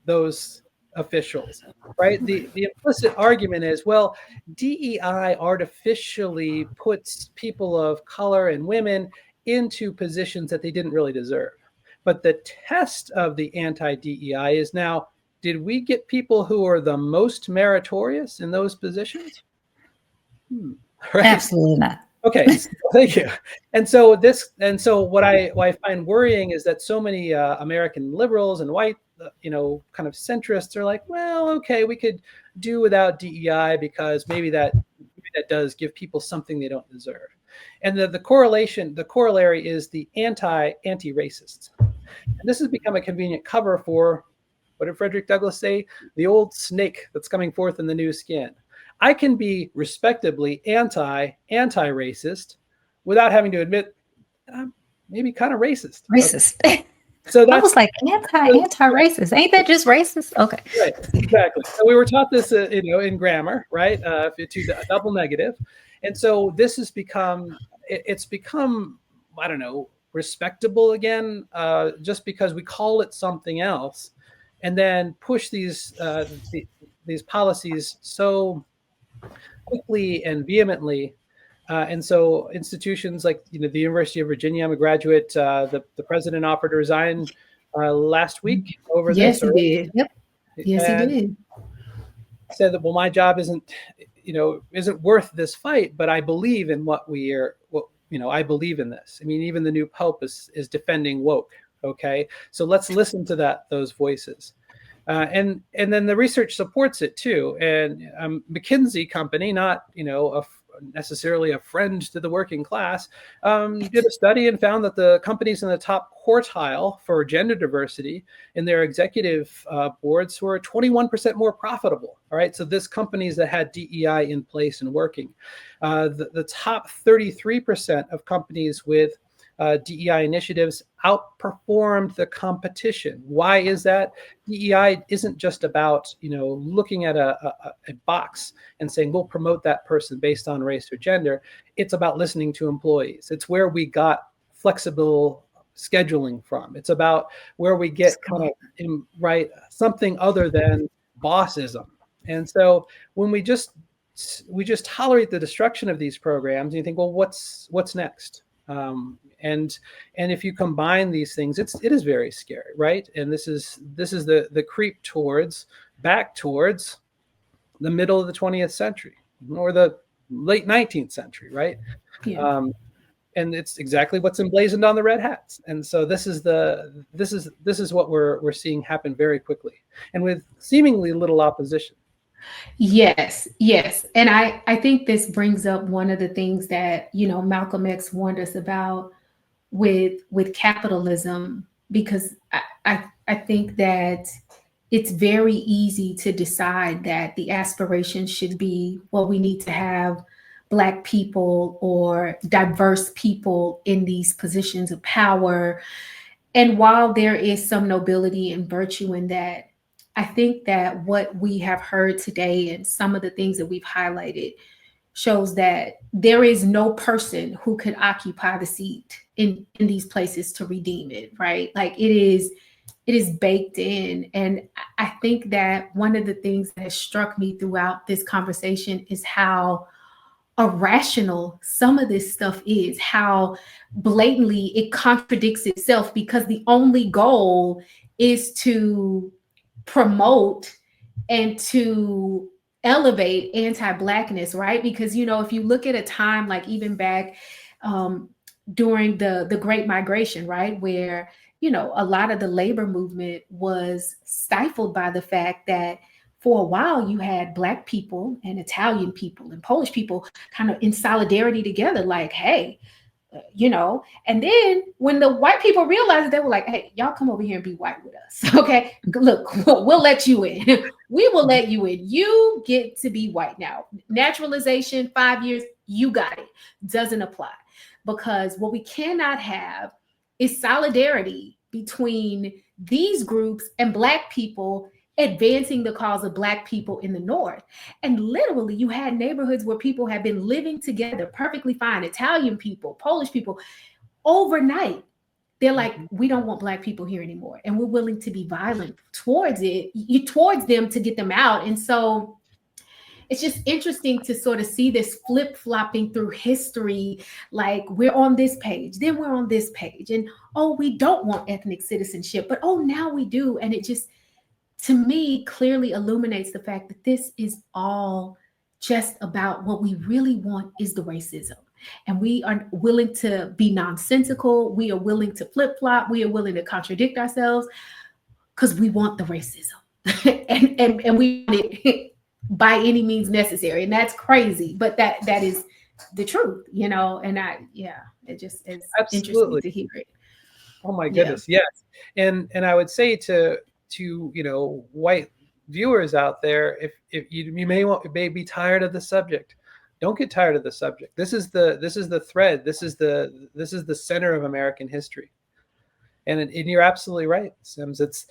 those officials, right? The implicit argument is, well, DEI artificially puts people of color and women into positions that they didn't really deserve. But the test of the anti-DEI is now, did we get people who are the most meritorious in those positions? Right? Absolutely not. Okay, thank you. And so what I find worrying is that so many American liberals and white, kind of centrists are like, well, okay, we could do without DEI because maybe that does give people something they don't deserve. And the corollary is the anti-racists. And this has become a convenient cover for, what did Frederick Douglass say? The old snake that's coming forth in the new skin. I can be respectably anti-racist without having to admit I'm maybe kind of racist. Racist. Okay. So I was that's like, anti-racist. Ain't that just racist? Okay. right, exactly. So we were taught this, in grammar, right? To double negative, and so this has become, it's become, I don't know, respectable again, just because we call it something else, and then push these policies so quickly and vehemently. And so institutions like the University of Virginia, I'm a graduate. The president offered to resign last week over Yes, this, he did. Yep. Yes, he and did. said that, well, my job isn't worth this fight, but I believe in what we are. I believe in this. I mean, even the new pope is defending woke. Okay, so let's listen to those voices. And then the research supports it too. And McKinsey company, not necessarily a friend to the working class, did a study and found that the companies in the top quartile for gender diversity in their executive boards were 21% more profitable. All right, so this companies that had DEI in place and working. The top 33% of companies with DEI initiatives outperformed the competition. Why is that? DEI isn't just about looking at a box and saying we'll promote that person based on race or gender. It's about listening to employees. It's where we got flexible scheduling from. It's about where we get something other than bossism. And so when we just tolerate the destruction of these programs, and you think, well, what's next? And if you combine these things, it is very scary, right? And this is the creep back towards the middle of the 20th century or the late 19th century, right? Yeah. And it's exactly what's emblazoned on the red hats. And so this is what we're seeing happen very quickly and with seemingly little opposition. Yes, yes. And I think this brings up one of the things that, Malcolm X warned us about with capitalism, because I think that it's very easy to decide that the aspiration should be, well, we need to have Black people or diverse people in these positions of power. And while there is some nobility and virtue in that, I think that what we have heard today and some of the things that we've highlighted shows that there is no person who could occupy the seat in these places to redeem it, right? Like it is baked in. And I think that one of the things that has struck me throughout this conversation is how irrational some of this stuff is, how blatantly it contradicts itself, because the only goal is to promote and to elevate anti-Blackness, right? Because, if you look at a time like even back during the Great Migration, right, where, a lot of the labor movement was stifled by the fact that for a while you had Black people and Italian people and Polish people kind of in solidarity together, like, hey, and then when the white people realized it, they were like, hey, y'all come over here and be white with us. Okay, look, we'll let you in. We will let you in. You get to be white now. Naturalization, 5 years, you got it. Doesn't apply. Because what we cannot have is solidarity between these groups and Black people advancing the cause of Black people in the North. And literally you had neighborhoods where people have been living together perfectly fine, Italian people, Polish people, overnight. They're like, we don't want Black people here anymore. And we're willing to be violent towards them to get them out. And so it's just interesting to sort of see this flip-flopping through history. Like we're on this page, then we're on this page. And, oh, we don't want ethnic citizenship, but oh, now we do. And it just, to me, clearly illuminates the fact that this is all just about what we really want is the racism. And we are willing to be nonsensical. We are willing to flip-flop. We are willing to contradict ourselves because we want the racism. and we want it by any means necessary. And that's crazy, but that is the truth, and it just is interesting to hear it. Oh my goodness. Yeah. Yes. And I would say to white viewers out there, if you may be tired of the subject, don't get tired of the subject. This is the thread. This is the center of American history. And you're absolutely right, Sims. It's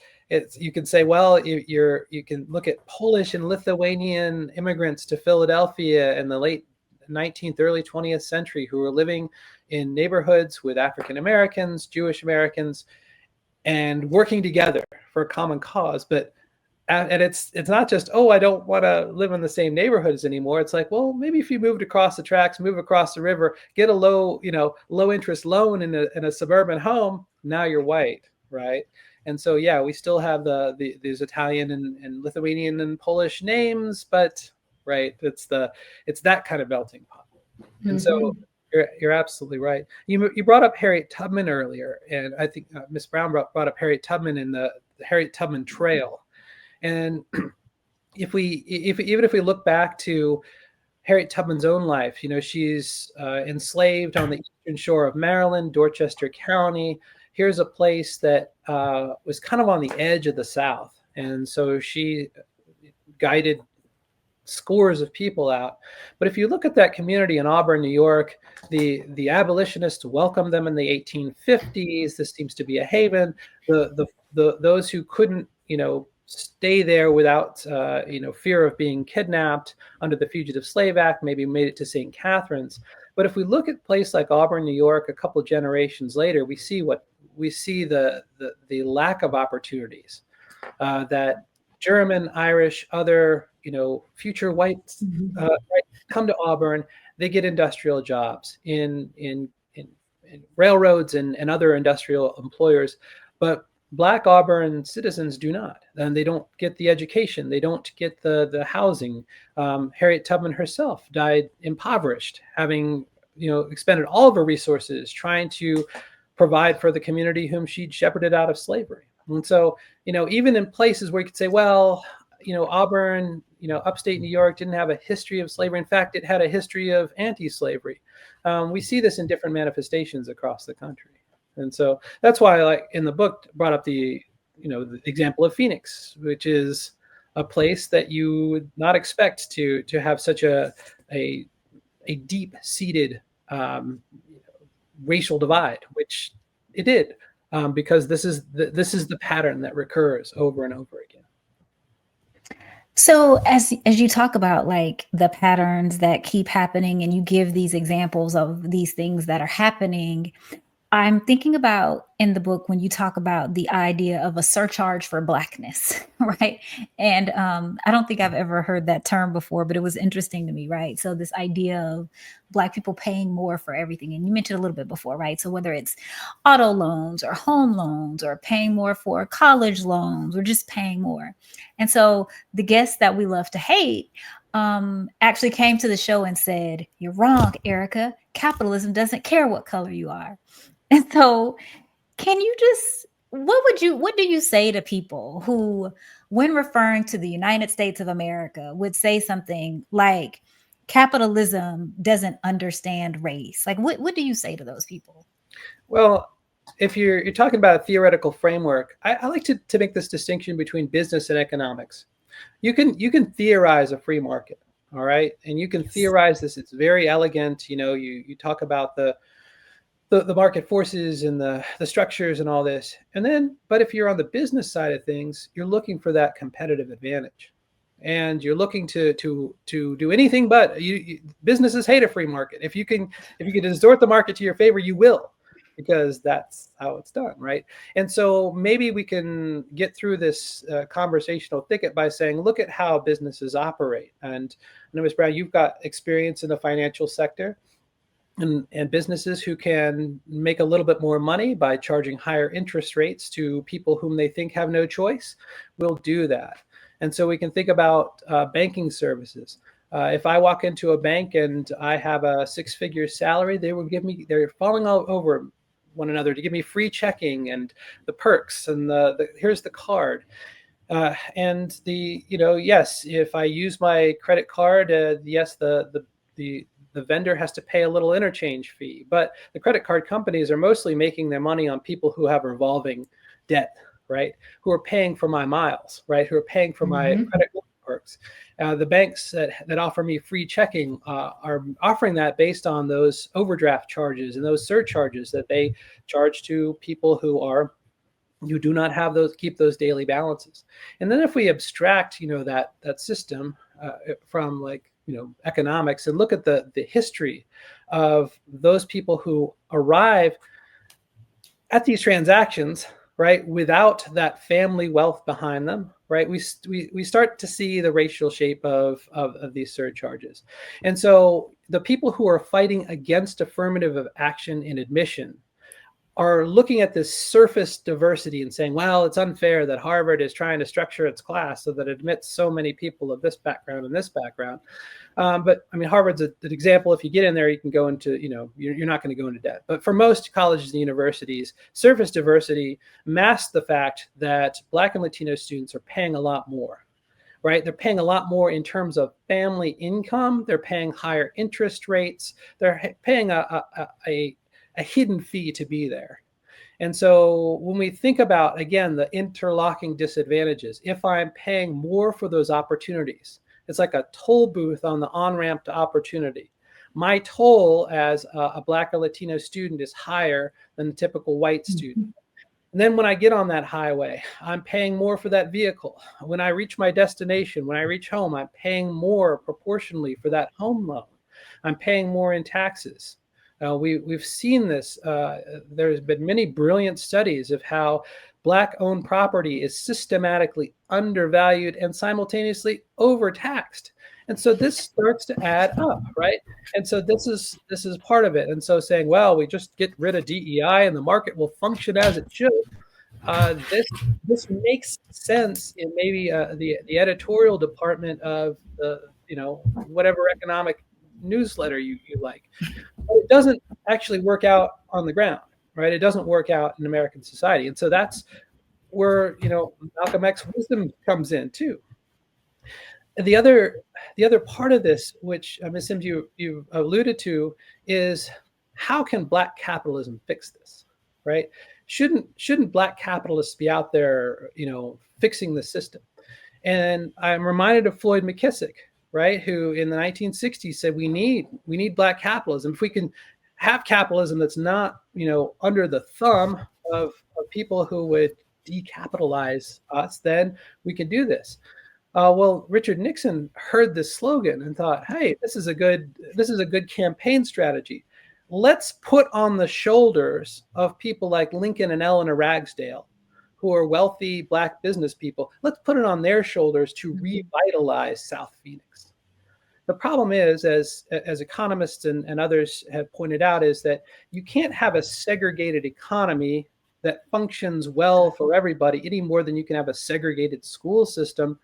you can say, well, you can look at Polish and Lithuanian immigrants to Philadelphia in the late 19th, early 20th century who were living in neighborhoods with African Americans, Jewish Americans, and working together for a common cause. But and it's not just, oh, I don't want to live in the same neighborhoods anymore. It's like, well, maybe if you moved across the tracks, move across the river, get a low interest loan in a suburban home, now you're white, right? And so, yeah, we still have these Italian and Lithuanian and Polish names, but right, it's that kind of melting pot. And so you're absolutely right. You brought up Harriet Tubman earlier, and I think Miss Brown brought up Harriet Tubman in the Harriet Tubman Trail. And if we look back to Harriet Tubman's own life, she's enslaved on the eastern shore of Maryland, Dorchester County. Here's a place that was kind of on the edge of the South. And so she guided scores of people out. But if you look at that community in Auburn, New York, the abolitionists welcomed them in the 1850s. This seems to be a haven. Those who couldn't, stay there without, fear of being kidnapped under the Fugitive Slave Act, maybe made it to St. Catharines. But if we look at a place like Auburn, New York, a couple of generations later, we see the lack of opportunities that German, Irish, other, future whites come to Auburn. They get industrial jobs in railroads and other industrial employers, but Black Auburn citizens do not, and they don't get the education. They don't get the housing. Harriet Tubman herself died impoverished, having expended all of her resources trying to provide for the community whom she'd shepherded out of slavery. And so, even in places where you could say, well, Auburn, upstate New York didn't have a history of slavery. In fact, it had a history of anti-slavery. We see this in different manifestations across the country. And so that's why, like in the book, brought up the example of Phoenix, which is a place that you would not expect to have such a deep-seated racial divide, which it did, because this is the pattern that recurs over and over again. So as you talk about like the patterns that keep happening, and you give these examples of these things that are happening, I'm thinking about in the book when you talk about the idea of a surcharge for blackness, right? And I don't think I've ever heard that term before, but it was interesting to me, right? So this idea of Black people paying more for everything, and you mentioned a little bit before, right? So whether it's auto loans or home loans or paying more for college loans or just paying more. And so the guests that we love to hate actually came to the show and said, "You're wrong, Erika. Capitalism doesn't care what color you are." And so can you just, what do you say to people who, when referring to the United States of America, would say something like capitalism doesn't understand race? Like, what do you say to those people? Well, if you're talking about a theoretical framework, I like to make this distinction between business and economics. You can theorize a free market, all right? And you can theorize this. It's very elegant. You talk about the market forces and the structures and all this. And then, but if you're on the business side of things, you're looking for that competitive advantage. And you're looking to do anything but. Businesses hate a free market. If you can distort the market to your favor, you will, because that's how it's done, right? And so maybe we can get through this conversational thicket by saying, look at how businesses operate. And Ms. Brown, you've got experience in the financial sector. And businesses who can make a little bit more money by charging higher interest rates to people whom they think have no choice will do that. And so we can think about banking services. If I walk into a bank and I have a six-figure salary, they're falling all over one another to give me free checking and the perks and here's the card. And yes, if I use my credit card, yes, the vendor has to pay a little interchange fee, but the credit card companies are mostly making their money on people who have revolving debt right, who are paying for my miles, right, who are paying for my credit perks. The banks that offer me free checking are offering that based on those overdraft charges and those surcharges that they charge to people who do not have keep those daily balances. And then if we abstract, that system from economics and look at the history of those people who arrive at these transactions, right, without that family wealth behind them, right, we start to see the racial shape of these surcharges. And so the people who are fighting against affirmative action in admission are looking at this surface diversity and saying, well, it's unfair that Harvard is trying to structure its class so that it admits so many people of this background and this background. But I mean, Harvard's an example. If you get in there, you can go into, you're not going to go into debt. But for most colleges and universities, surface diversity masks the fact that Black and Latino students are paying a lot more, right? They're paying a lot more in terms of family income. They're paying higher interest rates. They're paying a hidden fee to be there. And so when we think about, again, the interlocking disadvantages, if I'm paying more for those opportunities, it's like a toll booth on the on-ramp to opportunity. My toll as a Black or Latino student is higher than the typical white student. And then when I get on that highway, I'm paying more for that vehicle. When I reach my destination, when I reach home, I'm paying more proportionally for that home loan. I'm paying more in taxes. We've seen this. There's been many brilliant studies of how Black-owned property is systematically undervalued and simultaneously overtaxed. And so this starts to add up, right? And so this is part of it. And so saying, well, we just get rid of DEI and the market will function as it should. This makes sense in maybe the editorial department of the whatever economic newsletter you like. But it doesn't actually work out on the ground, right? It doesn't work out in American society. And so that's where, Malcolm X wisdom comes in too. And the other part of this, which Ms. Sims, you alluded to, is how can Black capitalism fix this, right? Shouldn't Black capitalists be out there, fixing the system? And I'm reminded of Floyd McKissick, right, who in the 1960s said we need Black capitalism. If we can have capitalism that's not, under the thumb of people who would decapitalize us, then we can do this. Well, Richard Nixon heard this slogan and thought, hey, this is a good campaign strategy. Let's put on the shoulders of people like Lincoln and Eleanor Ragsdale, who are wealthy Black business people. Let's put it on their shoulders to revitalize South Phoenix. The problem is, as economists and others have pointed out, is that you can't have a segregated economy that functions well for everybody any more than you can have a segregated school system,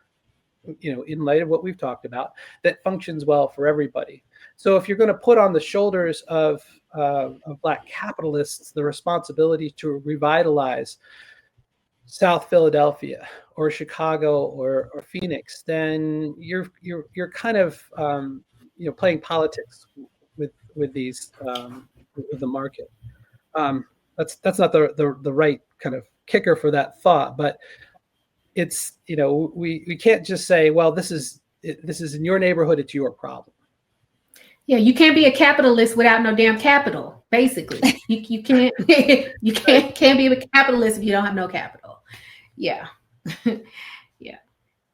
in light of what we've talked about, that functions well for everybody. So if you're going to put on the shoulders of Black capitalists the responsibility to revitalize South Philadelphia or Chicago or Phoenix, then you're kind of playing politics with these with the market. That's not the right kind of kicker for that thought, but it's we can't just say, well, this is in your neighborhood, it's your problem. Yeah, you can't be a capitalist without no damn capital. Basically, you can't can't be a capitalist if you don't have no capital. Yeah, yeah.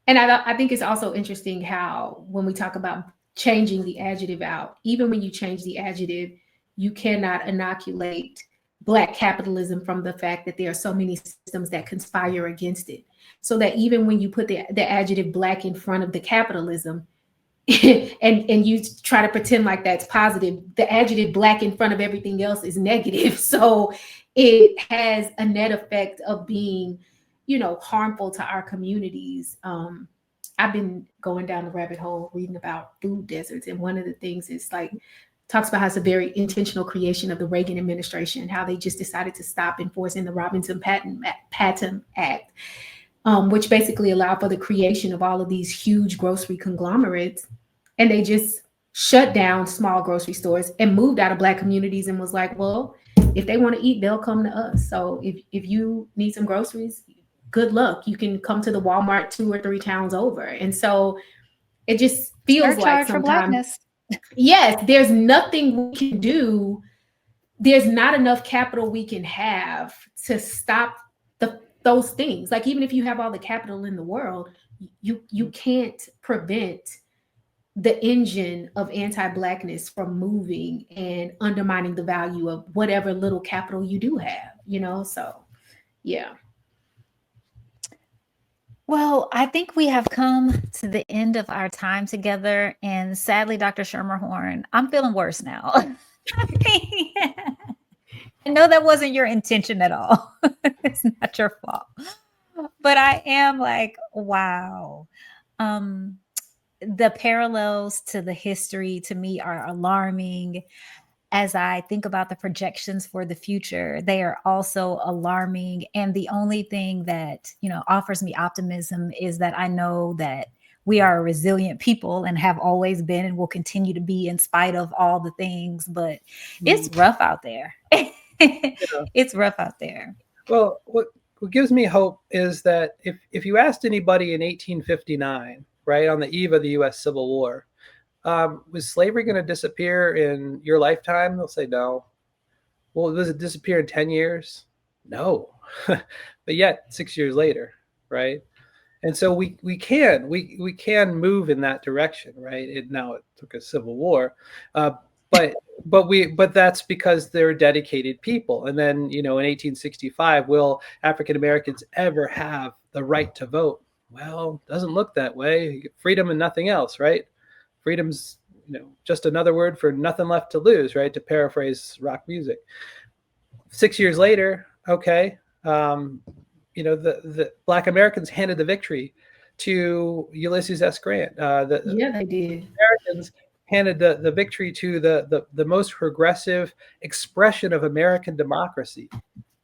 And I think it's also interesting how when we talk about changing the adjective out, even when you change the adjective, you cannot inoculate Black capitalism from the fact that there are so many systems that conspire against it. So that even when you put the adjective Black in front of the capitalism, and you try to pretend like that's positive, the adjective Black in front of everything else is negative. So it has a net effect of being, harmful to our communities. I've been going down the rabbit hole reading about food deserts. And one of the things is talks about how it's a very intentional creation of the Reagan administration, how they just decided to stop enforcing the Robinson-Patton Act, which basically allowed for the creation of all of these huge grocery conglomerates. And they just shut down small grocery stores and moved out of Black communities and was like, well, if they want to eat, they'll come to us. So if you need some groceries, good luck. You can come to the Walmart 2 or 3 towns over. And so it just feels like Surcharge for sometimes, blackness. yes, there's nothing we can do. There's not enough capital we can have to stop those things. Like even if you have all the capital in the world, you can't prevent the engine of anti-blackness from moving and undermining the value of whatever little capital you do have, you know? So, yeah. Well, I think we have come to the end of our time together. And sadly, Dr. Schermerhorn, I'm feeling worse now. I know that wasn't your intention at all. It's not your fault. But I am like, wow. The parallels to the history to me are alarming. As I think about the projections for the future, they are also alarming. And the only thing that, offers me optimism is that I know that we are a resilient people and have always been and will continue to be in spite of all the things. But it's rough out there. It's rough out there. Well, what gives me hope is that if you asked anybody in 1859, right, on the eve of the U.S. Civil War, was slavery going to disappear in your lifetime? They'll say no. Well, does it disappear in 10 years? No. But yet 6 years later, right? And so we can move in that direction, right? Now it took a civil war, but that's because they're dedicated people. And then, in 1865, will African Americans ever have the right to vote? Well, doesn't look that way. Freedom and nothing else, right? Freedom's, just another word for nothing left to lose, right? To paraphrase rock music. 6 years later, okay, the Black Americans handed the victory to Ulysses S. Grant. Yeah, they did. Americans handed the victory to the most progressive expression of American democracy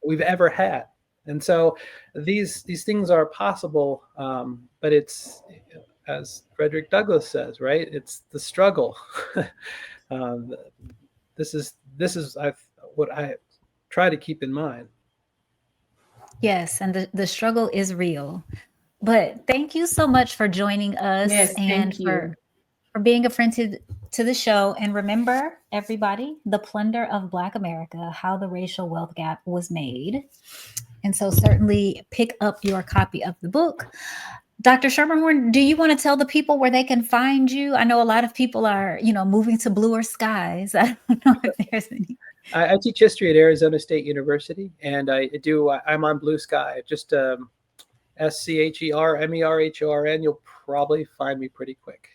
we've ever had. And so these things are possible, but it's, as Frederick Douglass says, right? It's the struggle. This is what I try to keep in mind. Yes, and the struggle is real. But thank you so much for joining us. Yes, and thank you. for being a friend to the show. And remember, everybody, The Plunder of Black America, How the Racial Wealth Gap Was Made. And so certainly pick up your copy of the book. Dr. Schermerhorn, do you want to tell the people where they can find you? I know a lot of people are, moving to bluer skies. I don't know if there's any. I teach history at Arizona State University, and I'm on Blue Sky. Just SCHERMERHORN. You'll probably find me pretty quick.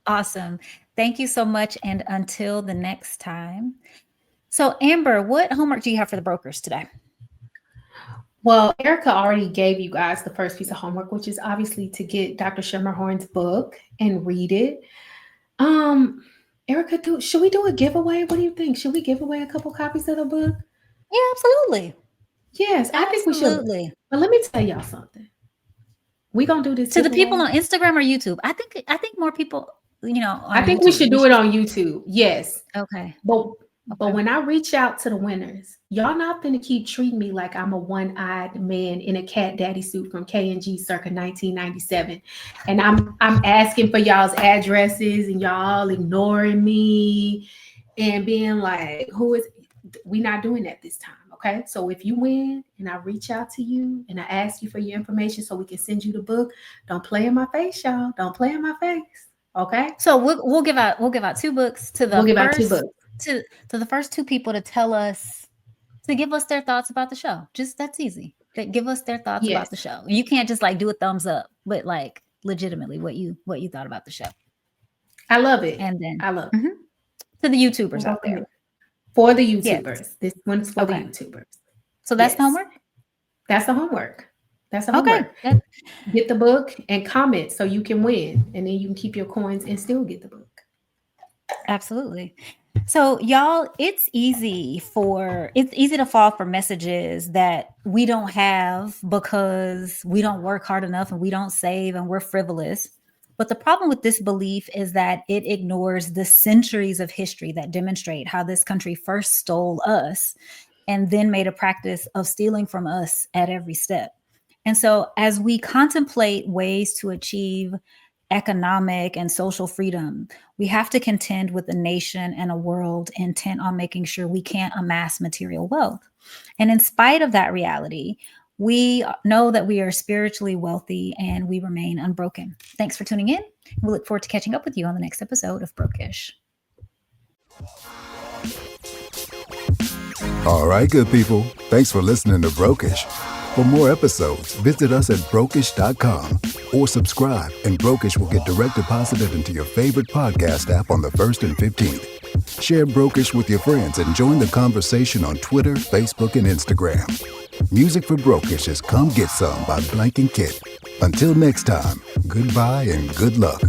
Awesome. Thank you so much. And until the next time. So, Amber, what homework do you have for the brokers today? Well, Erika already gave you guys the first piece of homework, which is obviously to get Dr. Schermerhorn's book and read it. Erika, should we do a giveaway? What do you think? Should we give away a couple copies of the book? Yeah, absolutely. Yes, I think we should. But let me tell y'all something. We're gonna do this to the people on Instagram or YouTube. I think more people, I think we should do it on YouTube. Yes. Okay. But when I reach out to the winners, y'all not gonna keep treating me like I'm a one-eyed man in a cat daddy suit from K&G circa 1997. And I'm asking for y'all's addresses and y'all ignoring me and being like, we not doing that this time. Okay. So if you win and I reach out to you and I ask you for your information so we can send you the book, don't play in my face, y'all. Don't play in my face. Okay. So we'll give out 2 books to the out 2 books. To the first 2 people to give us their thoughts about the show. Just that's easy. Give us their thoughts about the show. You can't just do a thumbs up, but legitimately what you thought about the show. I love it. And then I love it. To the YouTubers out there. For the YouTubers. Yes. This one's for the YouTubers. So that's the homework? That's the homework. That's the homework. Okay. Get the book and comment so you can win. And then you can keep your coins and still get the book. Absolutely. So y'all, it's easy to fall for messages that we don't have because we don't work hard enough and we don't save and we're frivolous. But the problem with this belief is that it ignores the centuries of history that demonstrate how this country first stole us and then made a practice of stealing from us at every step. And so as we contemplate ways to achieve economic and social freedom, we have to contend with a nation and a world intent on making sure we can't amass material wealth. And in spite of that reality, we know that we are spiritually wealthy and we remain unbroken. Thanks for tuning in. We look forward to catching up with you on the next episode of Brokish. All right, good people. Thanks for listening to Brokish. For more episodes, visit us at brokish.com or subscribe, and Brokish will get direct deposited into your favorite podcast app on the 1st and 15th. Share Brokish with your friends and join the conversation on Twitter, Facebook, and Instagram. Music for Brokish is Come Get Some by Blank and Kit. Until next time, goodbye and good luck.